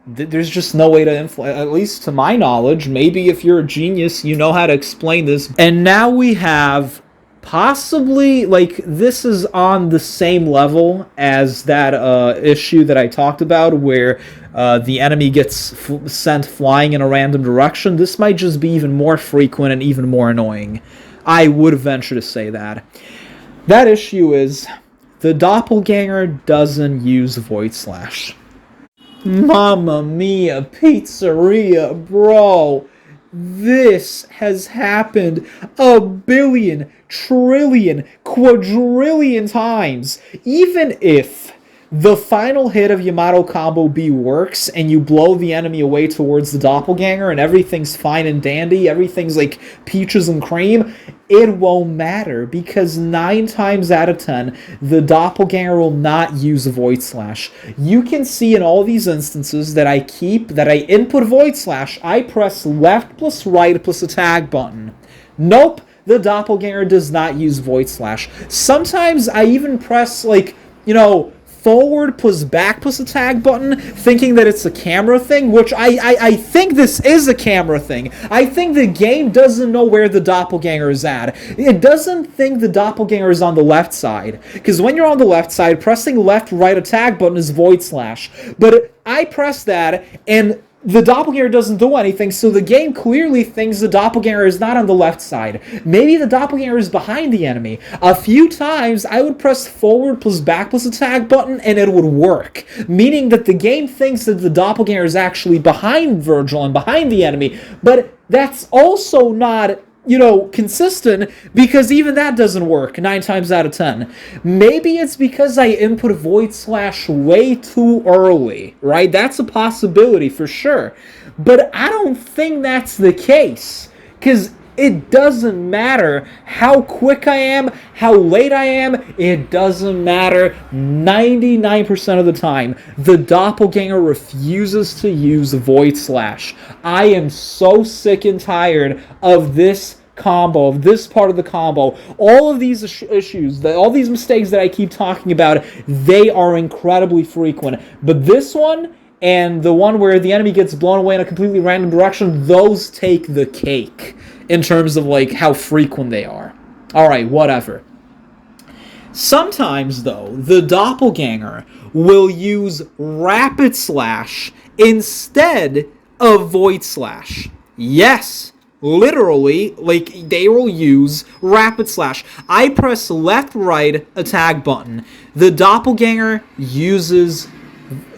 there's just no way to influence, at least to my knowledge. Maybe if you're a genius, you know how to explain this. And now we have possibly, like, this is on the same level as that issue that I talked about where the enemy gets sent flying in a random direction. This might just be even more frequent and even more annoying. I would venture to say that. That issue is the Doppelganger doesn't use Void Slash. Mamma mia, pizzeria, bro. This has happened a billion, trillion, quadrillion times. Even if the final hit of Yamato Combo B works and you blow the enemy away towards the Doppelganger and everything's fine and dandy, everything's like peaches and cream, it won't matter because 9 times out of 10, the Doppelganger will not use a Void Slash. You can see in all these instances that I input Void Slash, I press left plus right plus attack button. Nope, the Doppelganger does not use Void Slash. Sometimes I even press, like, forward plus back plus attack button, thinking that it's a camera thing, which I think this is a camera thing. I think the game doesn't know where the Doppelganger is at. It doesn't think the Doppelganger is on the left side. Because when you're on the left side, pressing left, right attack button is Void Slash. But I press that, and the Doppelganger doesn't do anything, so the game clearly thinks the Doppelganger is not on the left side. Maybe the Doppelganger is behind the enemy. A few times, I would press forward plus back plus attack button, and it would work. Meaning that the game thinks that the Doppelganger is actually behind Vergil and behind the enemy, but that's also not consistent, because even that doesn't work 9 times out of 10. Maybe it's because I input Void Slash way too early, right? That's a possibility for sure. But I don't think that's the case, because it doesn't matter how quick I am, how late I am, it doesn't matter. 99% of the time, the Doppelganger refuses to use Void Slash. I am so sick and tired of this combo, of this part of the combo. All of these issues, all these mistakes that I keep talking about, they are incredibly frequent. But this one, and the one where the enemy gets blown away in a completely random direction, those take the cake in terms of, like, how frequent they are. Alright, whatever. Sometimes, though, the Doppelganger will use Rapid Slash instead of Void Slash. Yes, literally, like, they will use Rapid Slash. I press left, right, attack button. The Doppelganger uses,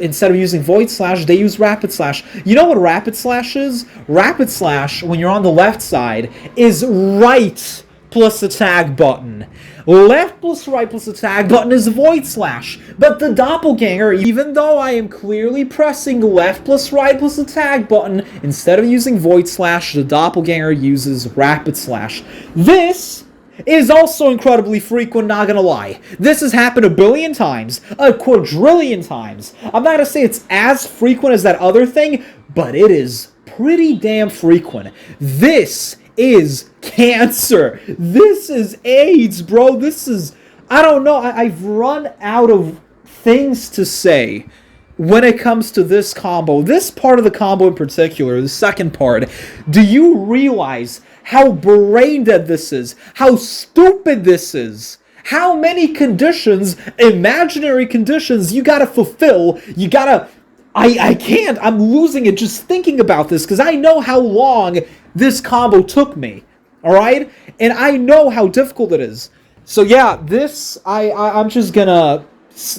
instead of using Void Slash, they use Rapid Slash. You know what Rapid Slash is? Rapid Slash, when you're on the left side, is right plus attack button. Left plus right plus attack button is Void Slash. But the Doppelganger, even though I am clearly pressing left plus right plus attack button, instead of using Void Slash, the Doppelganger uses Rapid Slash. This is also incredibly frequent, not gonna lie. This has happened a billion times, a quadrillion times. I'm not gonna say it's as frequent as that other thing, but it is pretty damn frequent. This is cancer. This is AIDS, bro. This is, I don't know, I've run out of things to say when it comes to this combo. This part of the combo in particular, the second part. Do you realize how brain dead this is? How stupid this is? How many conditions, imaginary conditions, you gotta fulfill? You gotta... I can't. I'm losing it just thinking about this, because I know how long this combo took me. Alright? And I know how difficult it is. So yeah, this, I'm just gonna...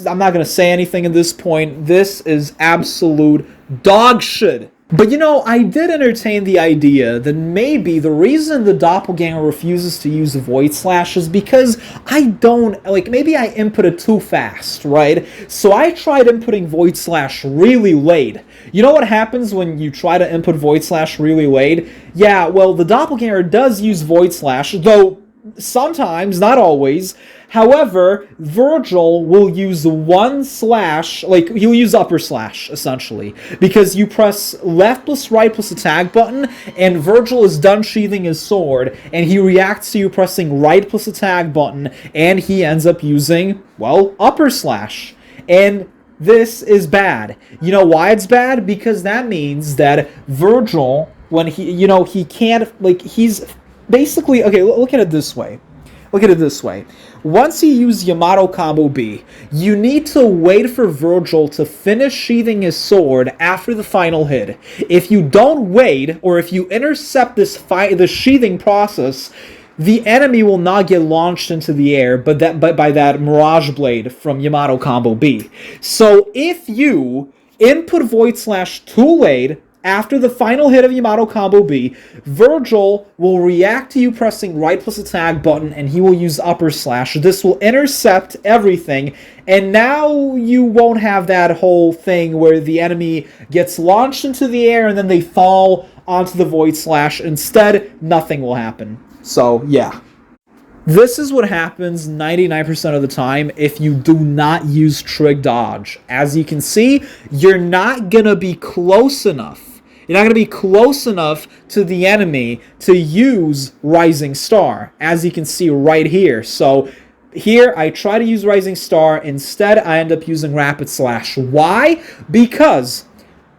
I'm not gonna say anything at this point. This is absolute dog shit. But I did entertain the idea that maybe the reason the Doppelganger refuses to use Void Slash is because I don't, maybe I inputted too fast, right? So I tried inputting Void Slash really late. You know what happens when you try to input Void Slash really late? Yeah, well, the Doppelganger does use Void Slash, though sometimes, not always. However, Vergil will use one slash, like, he'll use upper slash, essentially. Because you press left plus right plus attack button, and Vergil is done sheathing his sword, and he reacts to you pressing right plus attack button, and he ends up using, well, upper slash. And this is bad. You know why it's bad? Because that means that Vergil, when he, you know, he can't, like, he's basically, okay, look at it this way. Look at it this way. Once you use Yamato Combo B, you need to wait for Vergil to finish sheathing his sword after the final hit. If you don't wait, or if you intercept the sheathing process, the enemy will not get launched into the air, but by that Mirage Blade from Yamato Combo B. So if you input Void Slash too late, after the final hit of Yamato Combo B, Vergil will react to you pressing right plus attack button, and he will use upper slash. This will intercept everything, and now you won't have that whole thing where the enemy gets launched into the air and then they fall onto the Void Slash. Instead, nothing will happen. So, yeah. This is what happens 99% of the time if you do not use Trig Dodge. As you can see, you're not going to be close enough. You're not going to be close enough to the enemy to use Rising Star, as you can see right here. So here, I try to use Rising Star. Instead, I end up using Rapid Slash. Why? Because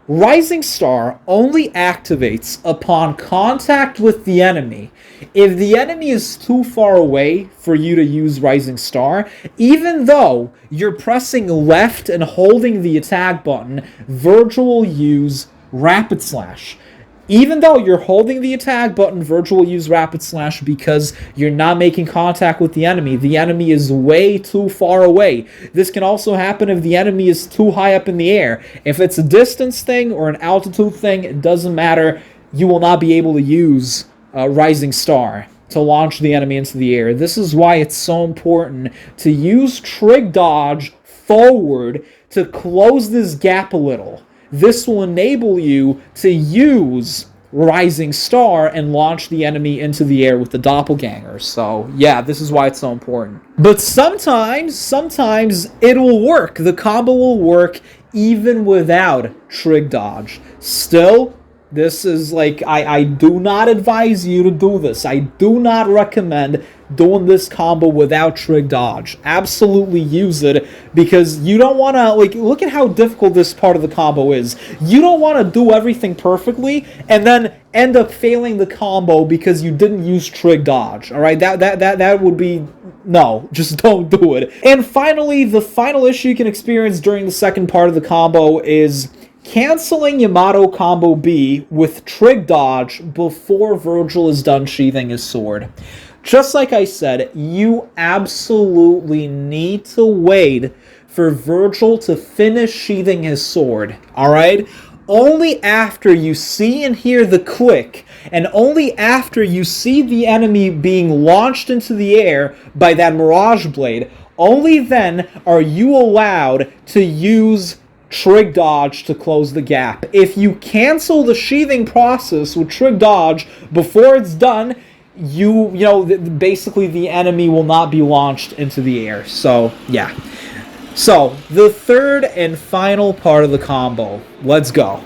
Rising Star only activates upon contact with the enemy. If the enemy is too far away for you to use Rising Star, even though you're pressing left and holding the attack button, Vergil will use Rapid Slash. Even though you're holding the attack button, Vergil will use Rapid Slash because you're not making contact with the enemy. The enemy is way too far away. This can also happen if the enemy is too high up in the air. If it's a distance thing or an altitude thing, it doesn't matter. You will not be able to use Rising Star to launch the enemy into the air. This is why it's so important to use Trig Dodge forward to close this gap a little. This will enable you to use Rising Star and launch the enemy into the air with the Doppelganger. So, yeah, this is why it's so important. But sometimes it will work. The combo will work even without Trig Dodge. Still, this is like, I do not advise you to do this. I do not recommend doing this combo without Trig Dodge. Absolutely use it, because you don't want to, like, look at how difficult this part of the combo is. You don't want to do everything perfectly and then end up failing the combo because you didn't use Trig Dodge. All right, that would be, no, just don't do it. And finally, the final issue you can experience during the second part of the combo is canceling Yamato Combo B with Trig Dodge before Vergil is done sheathing his sword. Just like I said, you absolutely need to wait for Vergil to finish sheathing his sword, alright? Only after you see and hear the click, and only after you see the enemy being launched into the air by that Mirage Blade, only then are you allowed to use Trig Dodge to close the gap. If you cancel the sheathing process with Trig Dodge before it's done, you know, basically the enemy will not be launched into the air. So, yeah. So, the third and final part of the combo. Let's go.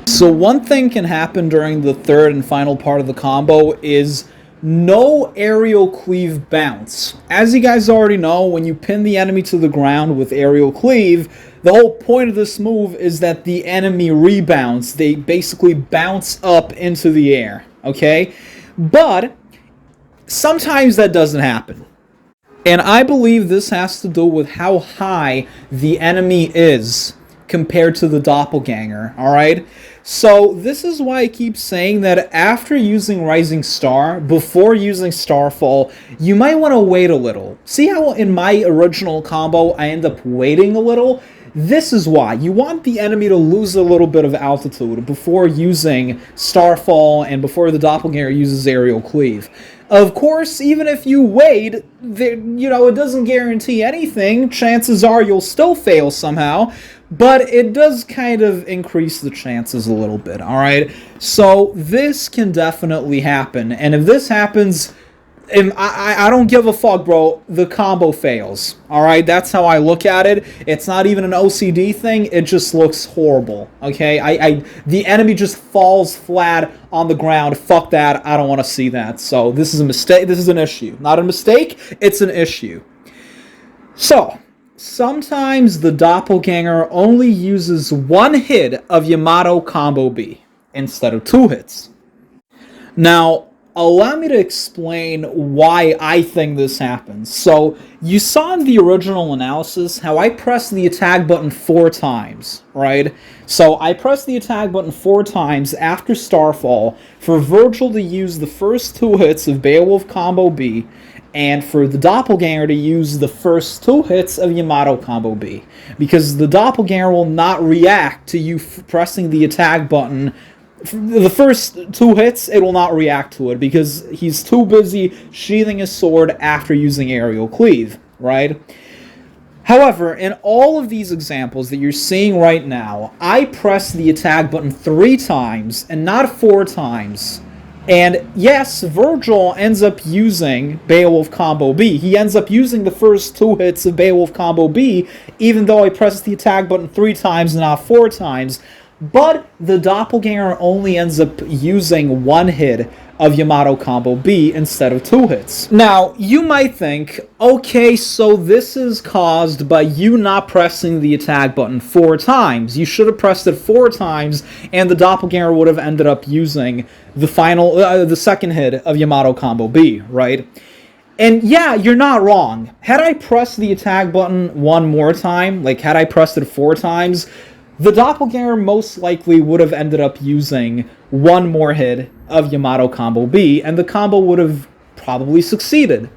So, one thing can happen during the third and final part of the combo is no aerial cleave bounce. As you guys already know, when you pin the enemy to the ground with aerial cleave, the whole point of this move is that the enemy rebounds. They basically bounce up into the air, okay? But sometimes that doesn't happen. And I believe this has to do with how high the enemy is compared to the Doppelganger, alright? So this is why I keep saying that after using Rising Star, before using Starfall, you might want to wait a little. See how in my original combo I end up waiting a little? This is why. You want the enemy to lose a little bit of altitude before using Starfall and before the Doppelganger uses Aerial Cleave. Of course, even if you wait, you know, it doesn't guarantee anything. Chances are you'll still fail somehow, but it does kind of increase the chances a little bit, alright? So this can definitely happen, and if this happens, And I don't give a fuck, bro. The combo fails. Alright, that's how I look at it. It's not even an OCD thing, it just looks horrible. Okay? The enemy just falls flat on the ground. Fuck that. I don't want to see that. So this is a mistake. This is an issue. Not a mistake, it's an issue. So, sometimes the Doppelganger only uses one hit of Yamato combo B instead of 2 hits. Now, allow me to explain why I think this happens. So, you saw in the original analysis how I pressed the attack button 4 times, right? So, I pressed the attack button 4 times after Starfall for Vergil to use the first 2 hits of Beowulf combo B, and for the Doppelganger to use the first 2 hits of Yamato combo B. Because the Doppelganger will not react to you pressing the attack button. The first 2 hits, it will not react to it because he's too busy sheathing his sword after using aerial cleave, right? However, in all of these examples that you're seeing right now, I press the attack button 3 times and not 4 times. And yes, Vergil ends up using Beowulf combo B. He ends up using the first 2 hits of Beowulf combo B, even though I pressed the attack button 3 times and not 4 times. But the Doppelganger only ends up using 1 hit of Yamato combo B instead of 2 hits. Now, you might think, okay, so this is caused by you not pressing the attack button 4 times. You should have pressed it 4 times, and the Doppelganger would have ended up using the second hit of Yamato combo B, right? And yeah, you're not wrong. Had I pressed the attack button 1 more time, like had I pressed it 4 times, the Doppelganger most likely would have ended up using 1 more hit of Yamato combo B, and the combo would have probably succeeded.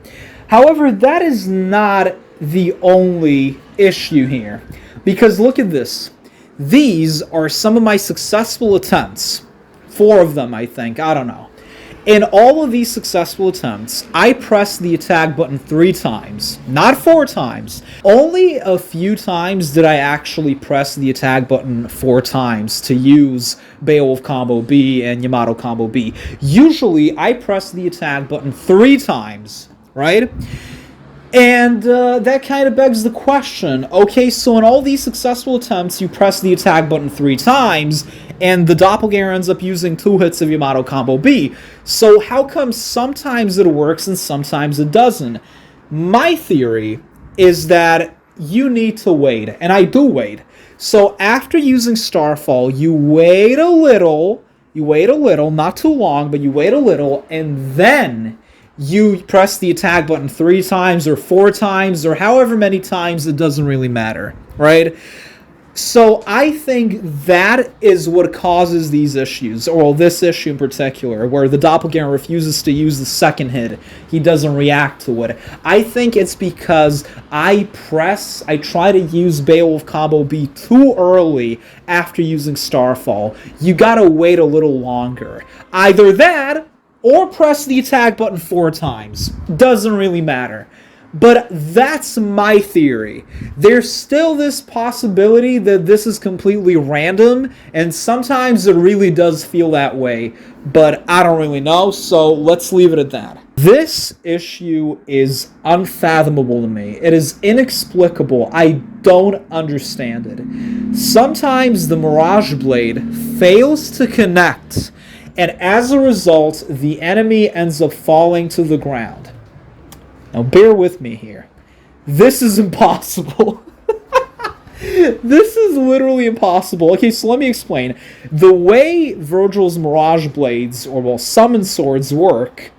However, that is not the only issue here. Because look at this. These are some of my successful attempts. 4 of them, I think. I don't know. In all of these successful attempts, I pressed the attack button 3 times, not 4 times. Only a few times did I actually press the attack button 4 times to use Beowulf combo B and Yamato combo B. Usually, I press the attack button 3 times, right? And that kind of begs the question, okay, so in all these successful attempts, you press the attack button 3 times, and the Doppelganger ends up using 2 hits of Yamato combo B. So how come sometimes it works and sometimes it doesn't? My theory is that you need to wait, and I do wait. So after using Starfall, you wait a little, not too long, but you wait a little, and then you press the attack button 3 times or 4 times or however many times, it doesn't really matter, right? So I think that is what causes these issues, or this issue in particular, where the Doppelganger refuses to use the second hit. He doesn't react to it. I think it's because I try to use Beowulf combo B too early after using Starfall. You gotta wait a little longer. Either that, or press the attack button 4 times. Doesn't really matter. But that's my theory. There's still this possibility that this is completely random, and sometimes it really does feel that way, but I don't really know, so let's leave it at that. This issue is unfathomable to me. It is inexplicable. I don't understand it. Sometimes the Mirage Blade fails to connect, and as a result, the enemy ends up falling to the ground. Now, bear with me here. This is impossible. This is literally impossible. Okay, so let me explain. The way Vergil's Mirage Blades, or, well, Summon Swords work,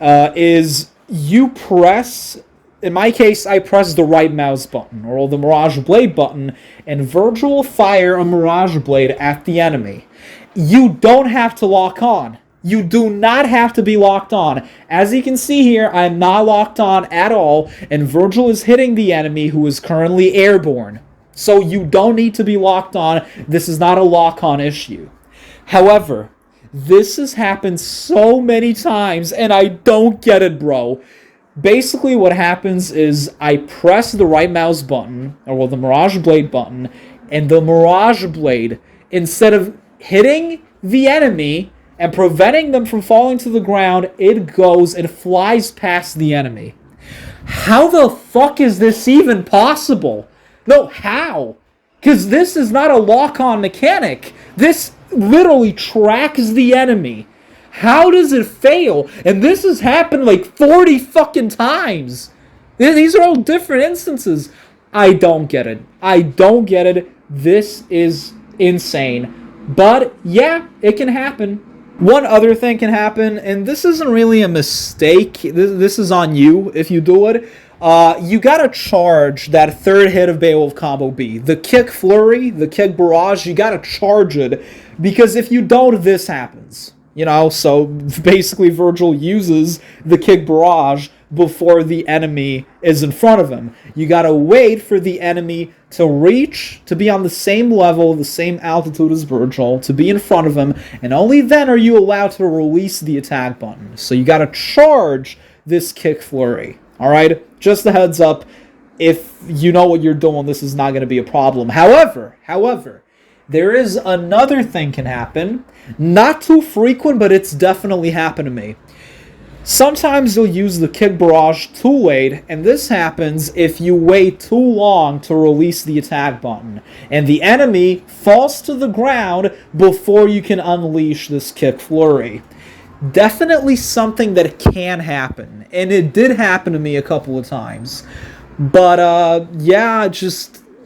is you press... In my case, I press the right mouse button, or the Mirage Blade button, and Vergil will fire a Mirage Blade at the enemy. You don't have to lock on. You do not have to be locked on. As you can see here, I'm not locked on at all, and Vergil is hitting the enemy who is currently airborne. So you don't need to be locked on. This is not a lock-on issue. However, this has happened so many times, and I don't get it, bro. Basically, what happens is I press the right mouse button, or well, the Mirage Blade button, and the Mirage Blade, instead of hitting the enemy, and preventing them from falling to the ground, it goes and flies past the enemy. How the fuck is this even possible? No, how? Because this is not a lock-on mechanic. This literally tracks the enemy. How does it fail? And this has happened like 40 fucking times. These are all different instances. I don't get it. I don't get it. This is insane. But yeah, it can happen. One other thing can happen, and this isn't really a mistake. This is on you if you do it. You gotta charge that third hit of Beowulf combo B. The kick flurry, the kick barrage, you gotta charge it. Because if you don't, this happens. You know, so basically Vergil uses the kick barrage before the enemy is in front of him. You gotta wait for the enemy to reach, to be on the same level, the same altitude as Vergil, to be in front of him, and only then are you allowed to release the attack button. So you gotta charge this kick flurry. Alright? Just a heads up, if you know what you're doing, this is not gonna be a problem. However, there is another thing can happen. Not too frequent, but it's definitely happened to me. Sometimes you'll use the kick barrage too late, and this happens if you wait too long to release the attack button, and the enemy falls to the ground before you can unleash this kick flurry. Definitely something that can happen, and it did happen to me a couple of times. But, yeah,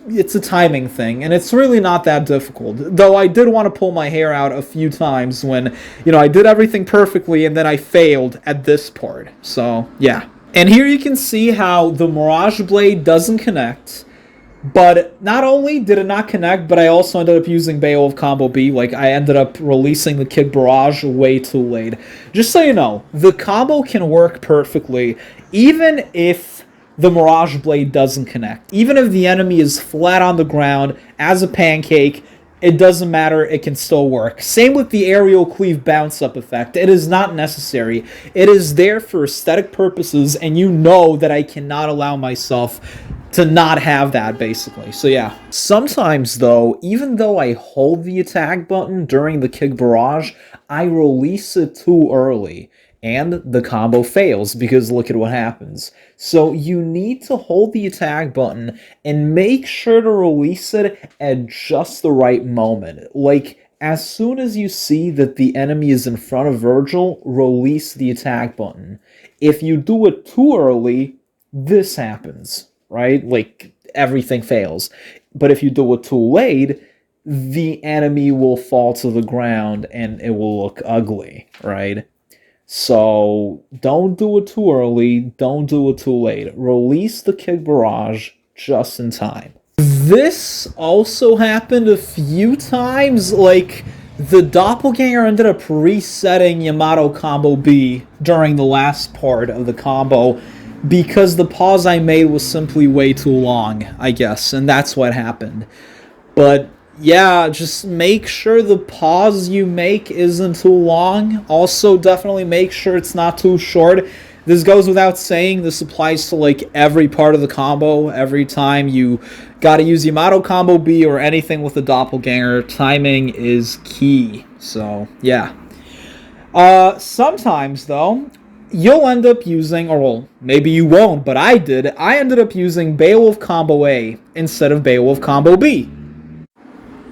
it's a timing thing, and it's really not that difficult. Though I did want to pull my hair out a few times when, I did everything perfectly and then I failed at this part. So, yeah. And here you can see how the Mirage blade doesn't connect. But not only did it not connect, but I also ended up using Beowulf combo B. Like, I ended up releasing the kick barrage way too late. Just so you know, the combo can work perfectly, even if the Mirage blade doesn't connect. Even if the enemy is flat on the ground as a pancake, it doesn't matter, it can still work. Same with the aerial cleave bounce up effect. It is not necessary. It is there for aesthetic purposes, and you know that I cannot allow myself to not have that, basically. So yeah. Sometimes though, even though I hold the attack button during the kick barrage, I release it too early. And the combo fails, because look at what happens. So you need to hold the attack button and make sure to release it at just the right moment. Like, as soon as you see that the enemy is in front of Vergil, release the attack button. If you do it too early, this happens, right? Like, everything fails. But if you do it too late, the enemy will fall to the ground and it will look ugly, right? So, don't do it too early, don't do it too late. Release the kick barrage just in time. This also happened a few times, like, the Doppelganger ended up resetting Yamato combo B during the last part of the combo because the pause I made was simply way too long, I guess, and that's what happened. But yeah, just make sure the pause you make isn't too long. Also, definitely make sure it's not too short. This goes without saying. This applies to, like, every part of the combo. Every time you gotta use Yamato combo B or anything with the Doppelganger, timing is key. So, yeah. Sometimes, though, you'll end up using, or well, maybe you won't, but I did. I ended up using Beowulf combo A instead of Beowulf combo B.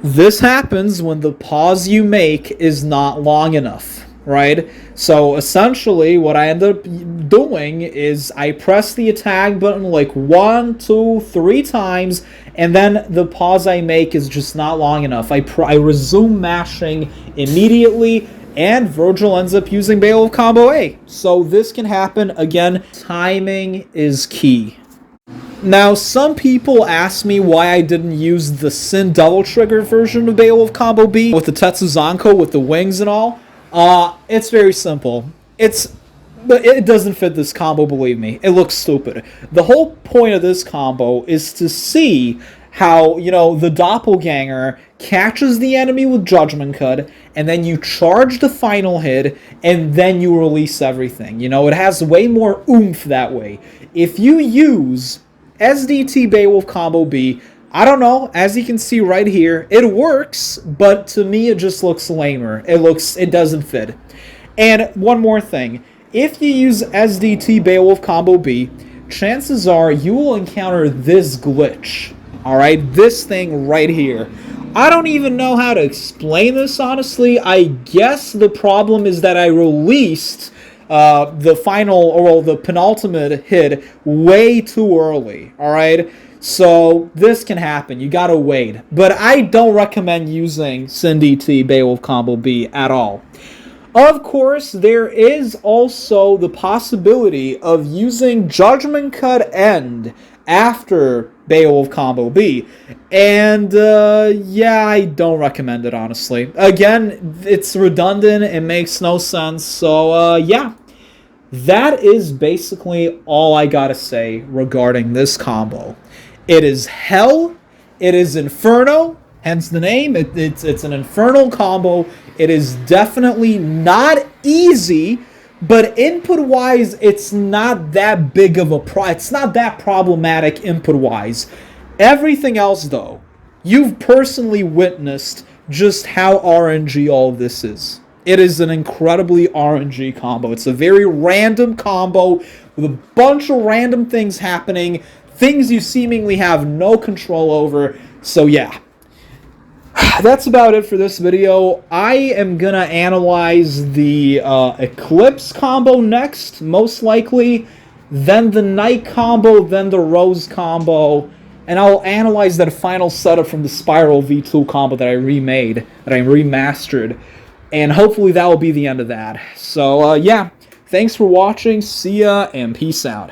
This happens when the pause you make is not long enough, right? So essentially what I end up doing is I press the attack button like 1, 2, 3 times, and then the pause I make is just not long enough. I resume mashing immediately, and Vergil ends up using Beowulf combo A. So this can happen. Again, timing is key. Now, some people ask me why I didn't use the Sin double trigger version of Beowulf combo B with the Tetsuzanko with the wings and all. It's very simple. It doesn't fit this combo, believe me. It looks stupid. The whole point of this combo is to see how, the Doppelganger catches the enemy with Judgment Cut, and then you charge the final hit, and then you release everything. It has way more oomph that way. If you use SDT Beowulf combo B, I don't know, as you can see right here, it works, but to me it just looks lamer. It doesn't fit. And one more thing, if you use SDT Beowulf Combo B, chances are you will encounter this glitch. Alright, this thing right here. I don't even know how to explain this, honestly. I guess the problem is that I released the penultimate hit way too early, alright? So this can happen. You gotta wait. But I don't recommend using SDT Beowulf Combo B at all. Of course, there is also the possibility of using Judgment Cut End after Beowulf Combo B. And, yeah, I don't recommend it, honestly. Again, it's redundant, it makes no sense, so, yeah. That is basically all I gotta say regarding this combo. It is hell, it is Inferno, hence the name, it's an Infernal combo. It is definitely not easy, but input-wise, it's not that big of a it's not that problematic input-wise. Everything else, though, you've personally witnessed just how RNG all of this is. It is an incredibly RNG combo. It's a very random combo with a bunch of random things happening, things you seemingly have no control over. So yeah, that's about it for this video. I am gonna analyze the Eclipse combo next, most likely, then the Knight combo, then the Rose combo, and I'll analyze that final setup from the Spiral V2 combo that I remade, that I remastered, and hopefully that will be the end of that. So yeah, thanks for watching, see ya, and peace out.